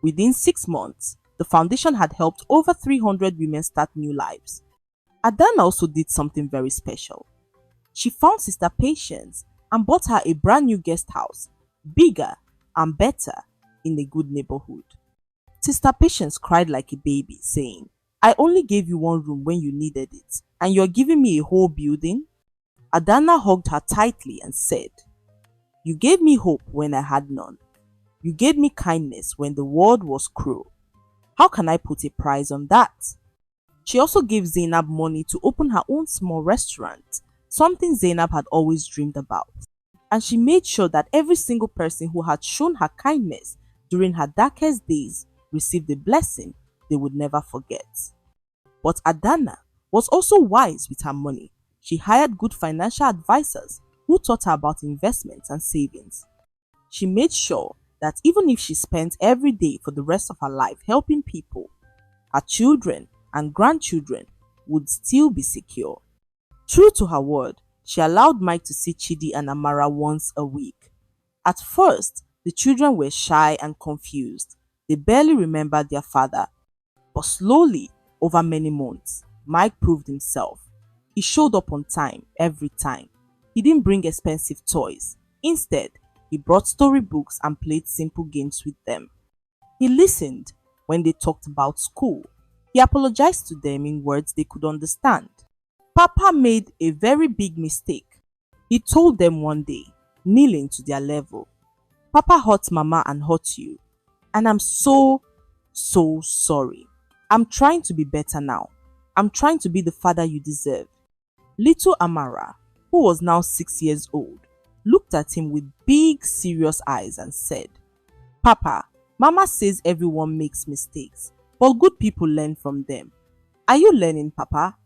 Within 6 months, the foundation had helped over 300 women start new lives. Adana also did something very special. She found Sister Patience and bought her a brand new guest house, bigger and better, in a good neighborhood. Sister Patience cried like a baby, saying, I only gave you one room when you needed it, and you're giving me a whole building? Adana hugged her tightly and said, You gave me hope when I had none. You gave me kindness when the world was cruel. How can I put a price on that? She also gave Zainab money to open her own small restaurant, something Zainab had always dreamed about. And she made sure that every single person who had shown her kindness during her darkest days received a blessing they would never forget. But Adana was also wise with her money. She hired good financial advisors who taught her about investments and savings. She made sure that even if she spent every day for the rest of her life helping people, her children and grandchildren would still be secure. True to her word, she allowed Mike to see Chidi and Amara once a week. At first, the children were shy and confused. They barely remembered their father. But slowly, over many months, Mike proved himself. He showed up on time every time. He didn't bring expensive toys. Instead, he brought storybooks and played simple games with them. He listened when they talked about school. He apologized to them in words they could understand. Papa made a very big mistake. He told them one day, kneeling to their level, Papa hurt Mama and hurt you. And I'm so sorry. I'm trying to be better now. I'm trying to be the father you deserve. Little Amara, who was now 6 years old, looked at him with big, serious eyes and said, Papa, Mama says everyone makes mistakes, but good people learn from them. Are you learning, Papa?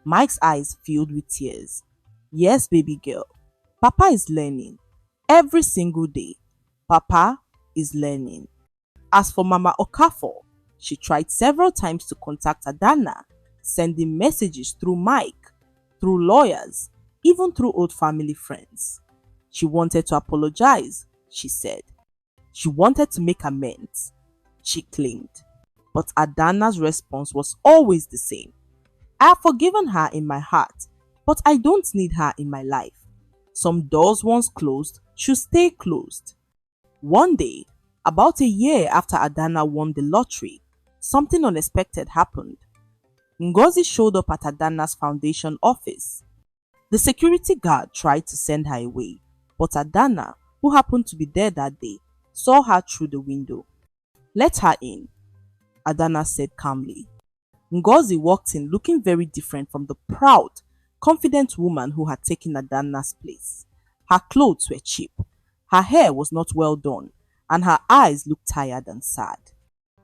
Mike's eyes filled with tears. Yes, baby girl. Papa is learning. Every single day. Papa is learning. As for Mama Okafor, she tried several times to contact Adana, sending messages through Mike, through lawyers, even through old family friends. She wanted to apologize, she said. She wanted to make amends, she claimed. But Adana's response was always the same. I have forgiven her in my heart, but I don't need her in my life. Some doors once closed should stay closed. One day, about a year after Adana won the lottery, something unexpected happened. Ngozi showed up at Adana's foundation office. The security guard tried to send her away, but Adana, who happened to be there that day, saw her through the window. Let her in, Adana said calmly. Ngozi walked in looking very different from the proud, confident woman who had taken Adana's place. Her clothes were cheap, her hair was not well done, and her eyes looked tired and sad.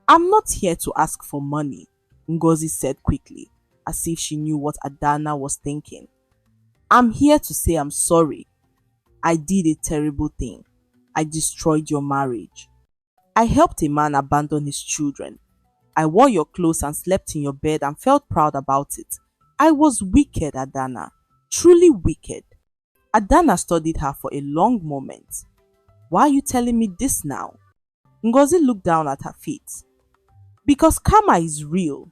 I'm not here to ask for money, Ngozi said quickly, as if she knew what Adana was thinking. I'm here to say I'm sorry. I did a terrible thing. I destroyed your marriage. I helped a man abandon his children. I wore your clothes and slept in your bed and felt proud about it. I was wicked, Adana. Truly wicked. Adana studied her for a long moment. Why are you telling me this now? Ngozi looked down at her feet. Because karma is real.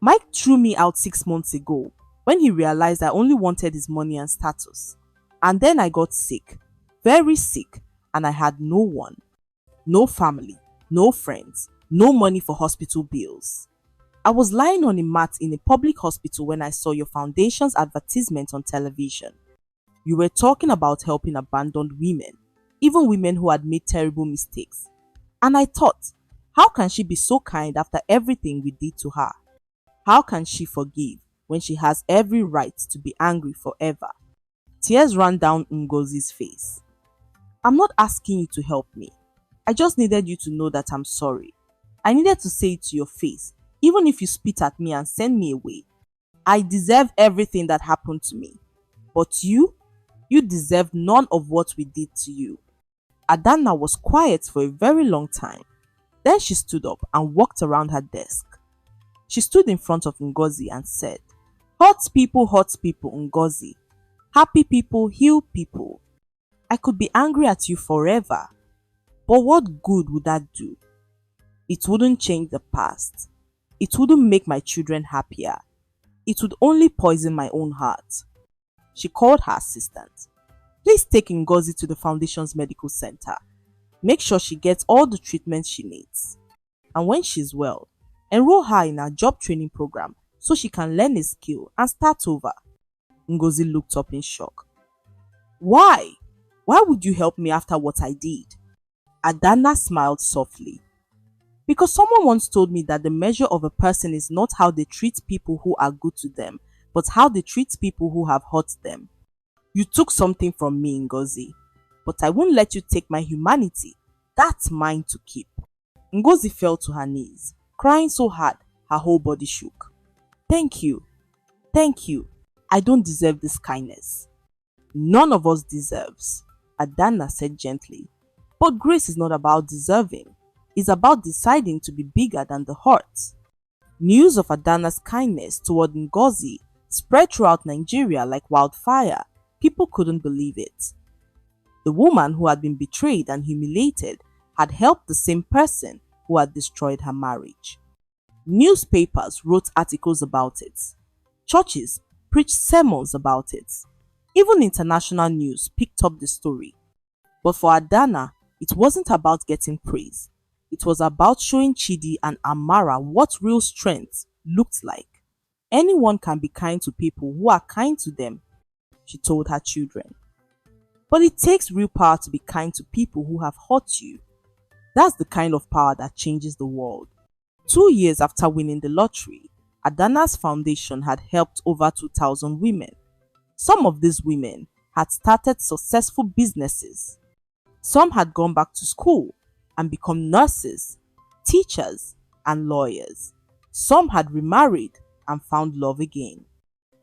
Mike threw me out 6 months ago when he realized I only wanted his money and status. And then I got sick, very sick, and I had no one. No family, no friends, no money for hospital bills. I was lying on a mat in a public hospital when I saw your foundation's advertisement on television. You were talking about helping abandoned women, even women who had made terrible mistakes. And I thought, how can she be so kind after everything we did to her? How can she forgive when she has every right to be angry forever? Tears ran down Ngozi's face. I'm not asking you to help me. I just needed you to know that I'm sorry. I needed to say it to your face, even if you spit at me and send me away. I deserve everything that happened to me. But you deserve none of what we did to you. Adana was quiet for a very long time. Then she stood up and walked around her desk. She stood in front of Ngozi and said, hurt people, Ngozi. Happy people, heal people. I could be angry at you forever. But what good would that do? It wouldn't change the past. It wouldn't make my children happier. It would only poison my own heart. She called her assistant. Please take Ngozi to the foundation's medical center. Make sure she gets all the treatment she needs. And when she's well, enroll her in a job training program so she can learn a skill and start over. Ngozi looked up in shock. Why? Why would you help me after what I did? Adana smiled softly. Because someone once told me that the measure of a person is not how they treat people who are good to them, but how they treat people who have hurt them. You took something from me, Ngozi, but I won't let you take my humanity. That's mine to keep. Ngozi fell to her knees, crying so hard her whole body shook. Thank you. Thank you. I don't deserve this kindness. None of us deserves, Adana said gently. But grace is not about deserving. It's about deciding to be bigger than the hurt. News of Adana's kindness toward Ngozi spread throughout Nigeria like wildfire. People couldn't believe it. The woman who had been betrayed and humiliated had helped the same person who had destroyed her marriage. Newspapers wrote articles about it. Churches preached sermons about it. Even international news picked up the story. But for Adana, it wasn't about getting praise. It was about showing Chidi and Amara what real strength looked like. Anyone can be kind to people who are kind to them, she told her children. But it takes real power to be kind to people who have hurt you. That's the kind of power that changes the world. 2 years after winning the lottery, Adana's foundation had helped over 2,000 women. Some of these women had started successful businesses. Some had gone back to school and become nurses, teachers, and lawyers. Some had remarried and found love again.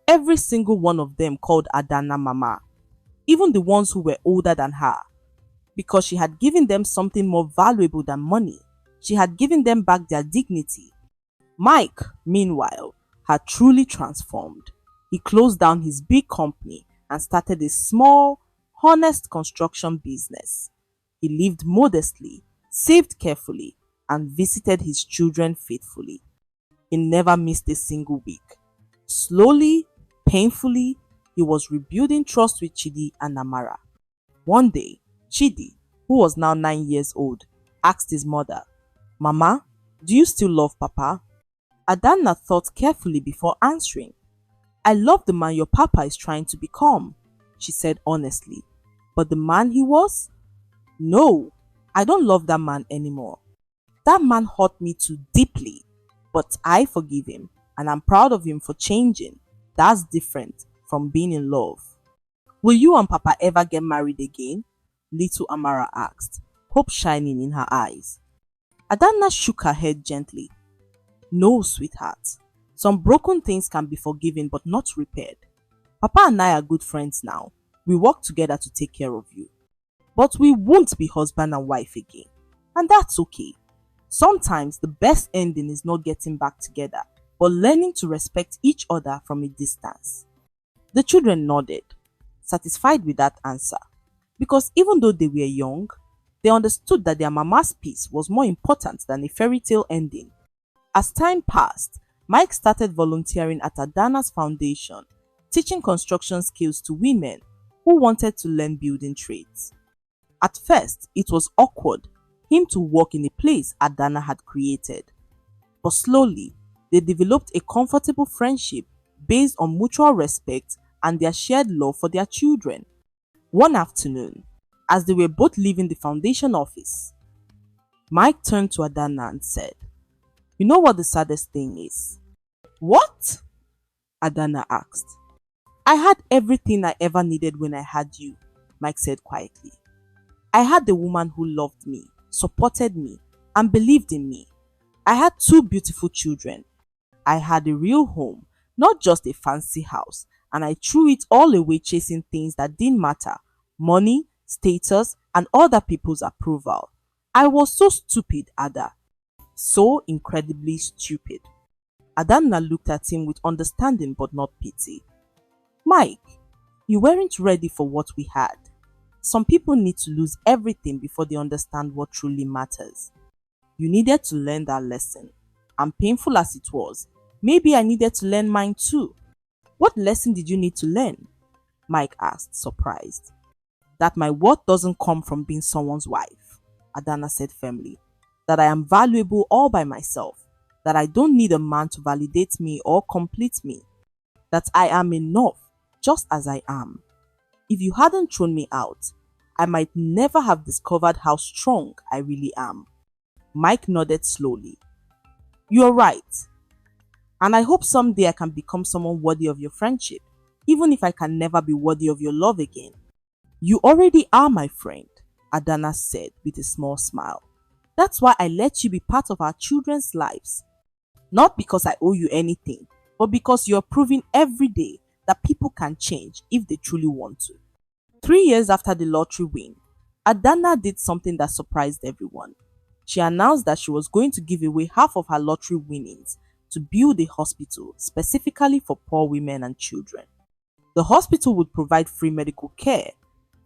Every single one of them called Adana Mama, even the ones who were older than her, because she had given them something more valuable than money. She had given them back their dignity. Mike, meanwhile, had truly transformed. He closed down his big company and started a small, honest construction business. He lived modestly, saved carefully, and visited his children faithfully. He never missed a single week. Slowly, painfully, he was rebuilding trust with Chidi and Amara. One day, Chidi, who was now 9 years old, asked his mother, Mama, do you still love Papa? Adana thought carefully before answering. I love the man your Papa is trying to become, she said honestly. But the man he was? No, I don't love that man anymore. That man hurt me too deeply, but I forgive him and I'm proud of him for changing. That's different from being in love. Will you and Papa ever get married again? Little Amara asked, hope shining in her eyes. Adana shook her head gently. No, sweetheart. Some broken things can be forgiven but not repaired. Papa and I are good friends now. We work together to take care of you. But we won't be husband and wife again. And that's okay. Sometimes the best ending is not getting back together, but learning to respect each other from a distance. The children nodded, satisfied with that answer. Because even though they were young, they understood that their mama's peace was more important than a fairy tale ending. As time passed, Mike started volunteering at Adana's foundation, teaching construction skills to women who wanted to learn building trades. At first, it was awkward him to work in a place Adana had created. But slowly, they developed a comfortable friendship based on mutual respect and their shared love for their children. One afternoon, as they were both leaving the foundation office, Mike turned to Adana and said, You know what the saddest thing is? What? Adana asked. I had everything I ever needed when I had you, Mike said quietly. I had the woman who loved me, supported me, and believed in me. I had 2 beautiful children. I had a real home, not just a fancy house, and I threw it all away chasing things that didn't matter, money, status, and other people's approval. I was so stupid, Ada. So incredibly stupid. Adana looked at him with understanding but not pity. Mike, you weren't ready for what we had. Some people need to lose everything before they understand what truly matters. You needed to learn that lesson. And painful as it was, maybe I needed to learn mine too. What lesson did you need to learn? Mike asked, surprised. That my worth doesn't come from being someone's wife. Adana said firmly. That I am valuable all by myself. That I don't need a man to validate me or complete me. That I am enough just as I am. If you hadn't thrown me out, I might never have discovered how strong I really am. Mike nodded slowly. You're right. And I hope someday I can become someone worthy of your friendship, even if I can never be worthy of your love again. You already are my friend, Adana said with a small smile. That's why I let you be part of our children's lives. Not because I owe you anything, but because you're proving every day that people can change if they truly want to. 3 years after the lottery win, Adana did something that surprised everyone. She announced that she was going to give away half of her lottery winnings to build a hospital specifically for poor women and children. The hospital would provide free medical care,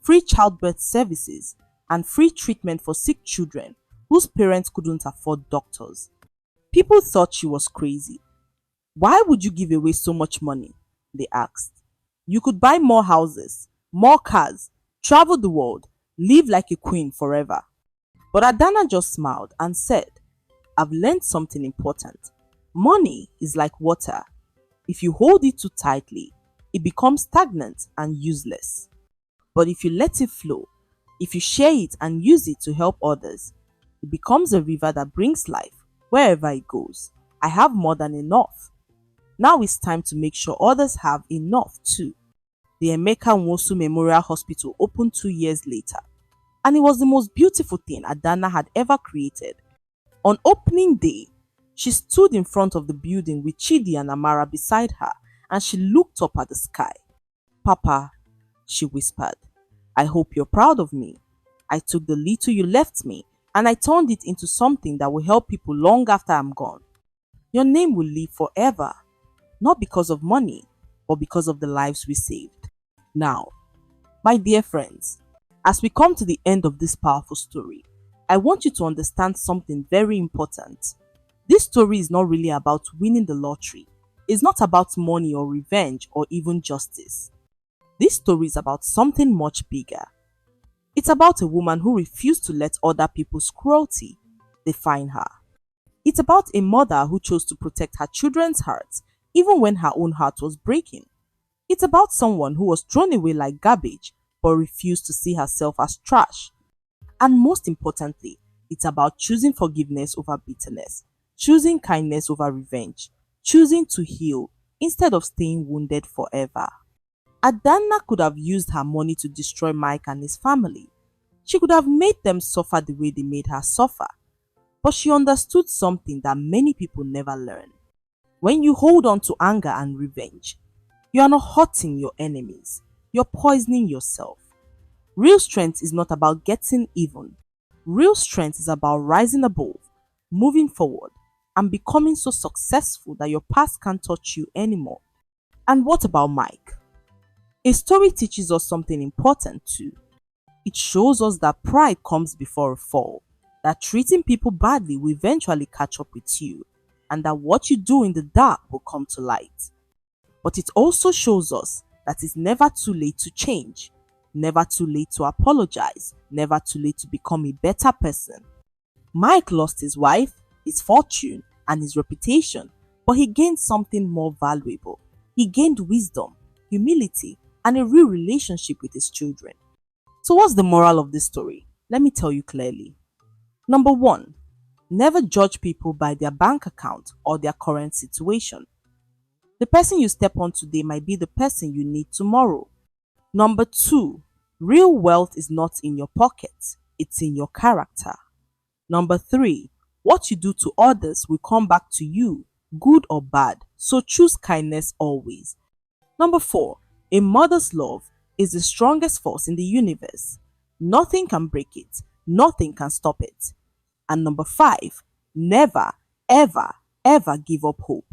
free childbirth services, and free treatment for sick children whose parents couldn't afford doctors. People thought she was crazy. Why would you give away so much money? They asked. You could buy more houses, more cars, travel the world, live like a queen forever. But Adana just smiled and said, I've learned something important. Money is like water. If you hold it too tightly, it becomes stagnant and useless. But if you let it flow, if you share it and use it to help others, it becomes a river that brings life wherever it goes. I have more than enough. Now it's time to make sure others have enough too. The Emeka Nwosu Memorial Hospital opened 2 years later, and it was the most beautiful thing Adana had ever created. On opening day, she stood in front of the building with Chidi and Amara beside her, and she looked up at the sky. Papa, she whispered, I hope you're proud of me. I took the little you left me and I turned it into something that will help people long after I'm gone. Your name will live forever, not because of money, but because of the lives we saved. Now, my dear friends, as we come to the end of this powerful story, I want you to understand something very important. This story is not really about winning the lottery. It's not about money or revenge or even justice. This story is about something much bigger. It's about a woman who refused to let other people's cruelty define her. It's about a mother who chose to protect her children's hearts even when her own heart was breaking. It's about someone who was thrown away like garbage but refused to see herself as trash. And most importantly, it's about choosing forgiveness over bitterness, choosing kindness over revenge, choosing to heal instead of staying wounded forever. Adana could have used her money to destroy Mike and his family. She could have made them suffer the way they made her suffer. But she understood something that many people never learn. When you hold on to anger and revenge, you are not hurting your enemies, you're poisoning yourself. Real strength is not about getting even. Real strength is about rising above, moving forward, and becoming so successful that your past can't touch you anymore. And what about Mike? A story teaches us something important too. It shows us that pride comes before a fall, that treating people badly will eventually catch up with you, and that what you do in the dark will come to light. But it also shows us that it's never too late to change, never too late to apologize, never too late to become a better person. Mike lost his wife, his fortune, and his reputation, but he gained something more valuable. He gained wisdom, humility, and a real relationship with his children. So what's the moral of this story? Let me tell you clearly. Number 1, never judge people by their bank account or their current situation. The person you step on today might be the person you need tomorrow. Number 2, real wealth is not in your pocket, it's in your character. Number 3, what you do to others will come back to you, good or bad, so choose kindness always. Number 4, a mother's love is the strongest force in the universe. Nothing can break it, nothing can stop it. And number 5, never, ever, ever give up hope.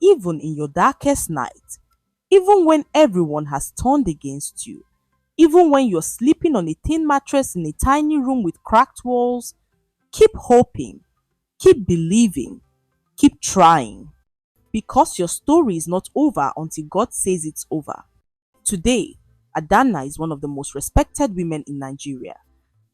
Even in your darkest night, even when everyone has turned against you, even when you're sleeping on a thin mattress in a tiny room with cracked walls, keep hoping, keep believing, keep trying. Because your story is not over until God says it's over. Today, Adana is one of the most respected women in Nigeria.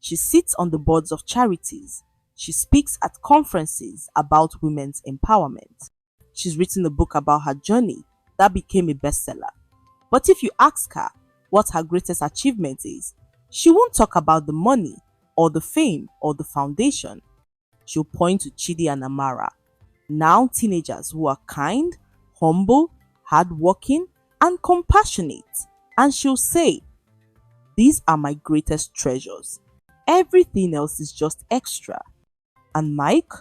She sits on the boards of charities. She speaks at conferences about women's empowerment. She's written a book about her journey that became a bestseller. But if you ask her what her greatest achievement is, she won't talk about the money or the fame or the foundation. She'll point to Chidi and Amara, now teenagers who are kind, humble, hardworking, and compassionate. And she'll say, "These are my greatest treasures. Everything else is just extra." And Mike?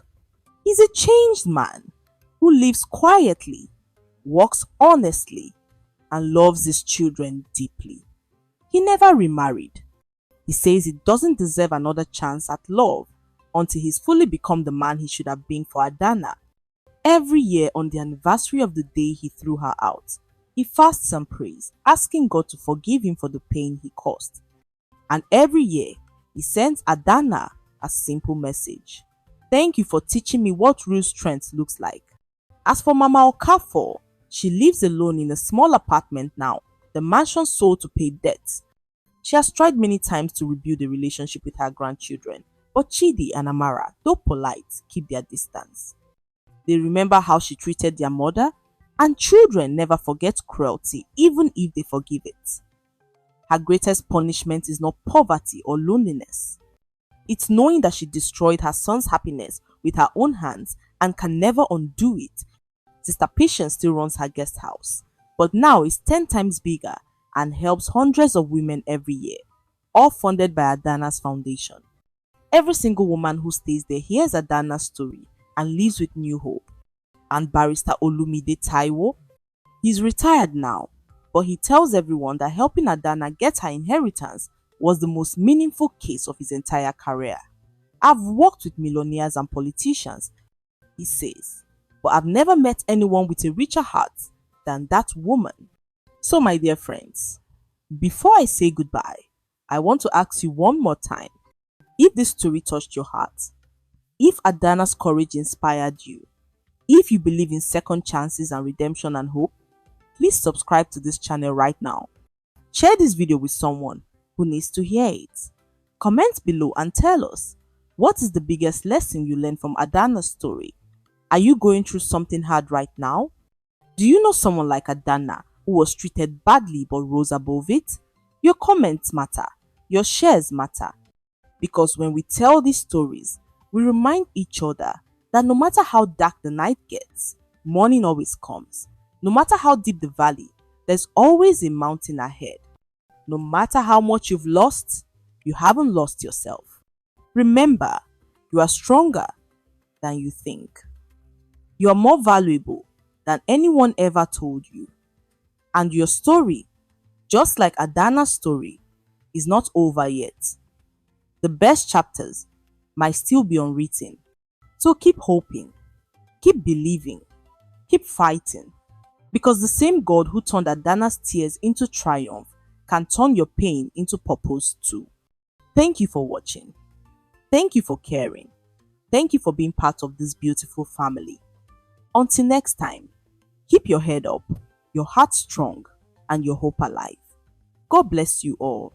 He's a changed man who lives quietly, works honestly, and loves his children deeply. He never remarried. He says he doesn't deserve another chance at love until he's fully become the man he should have been for Adana. Every year on the anniversary of the day he threw her out, he fasts and prays, asking God to forgive him for the pain he caused. And every year, he sends Adana a simple message. "Thank you for teaching me what real strength looks like." As for Mama Okafor, she lives alone in a small apartment now, the mansion sold to pay debts. She has tried many times to rebuild a relationship with her grandchildren, but Chidi and Amara, though polite, keep their distance. They remember how she treated their mother, and children never forget cruelty even if they forgive it. Her greatest punishment is not poverty or loneliness. It's knowing that she destroyed her son's happiness with her own hands and can never undo it. Sister Patience still runs her guest house, but now it's 10 times bigger and helps hundreds of women every year, all funded by Adana's foundation. Every single woman who stays there hears Adana's story and lives with new hope. And Barrister Olumide Taiwo, he's retired now, but he tells everyone that helping Adana get her inheritance was the most meaningful case of his entire career. "I've worked with millionaires and politicians," he says, "but I've never met anyone with a richer heart than that woman." So my dear friends, before I say goodbye, I want to ask you one more time, if this story touched your heart, if Adana's courage inspired you, if you believe in second chances and redemption and hope, please subscribe to this channel right now. Share this video with someone who needs to hear it. Comment below and tell us, what is the biggest lesson you learned from Adana's story? Are you going through something hard right now? Do you know someone like Adana who was treated badly but rose above it? Your comments matter. Your shares matter. Because when we tell these stories, we remind each other that no matter how dark the night gets, morning always comes. No matter how deep the valley, there's always a mountain ahead. No matter how much you've lost, you haven't lost yourself. Remember, you are stronger than you think. You are more valuable than anyone ever told you. And your story, just like Adana's story, is not over yet. The best chapters might still be unwritten. So keep hoping, keep believing, keep fighting. Because the same God who turned Adana's tears into triumph can turn your pain into purpose too. Thank you for watching. Thank you for caring. Thank you for being part of this beautiful family. Until next time, keep your head up, your heart strong, and your hope alive. God bless you all.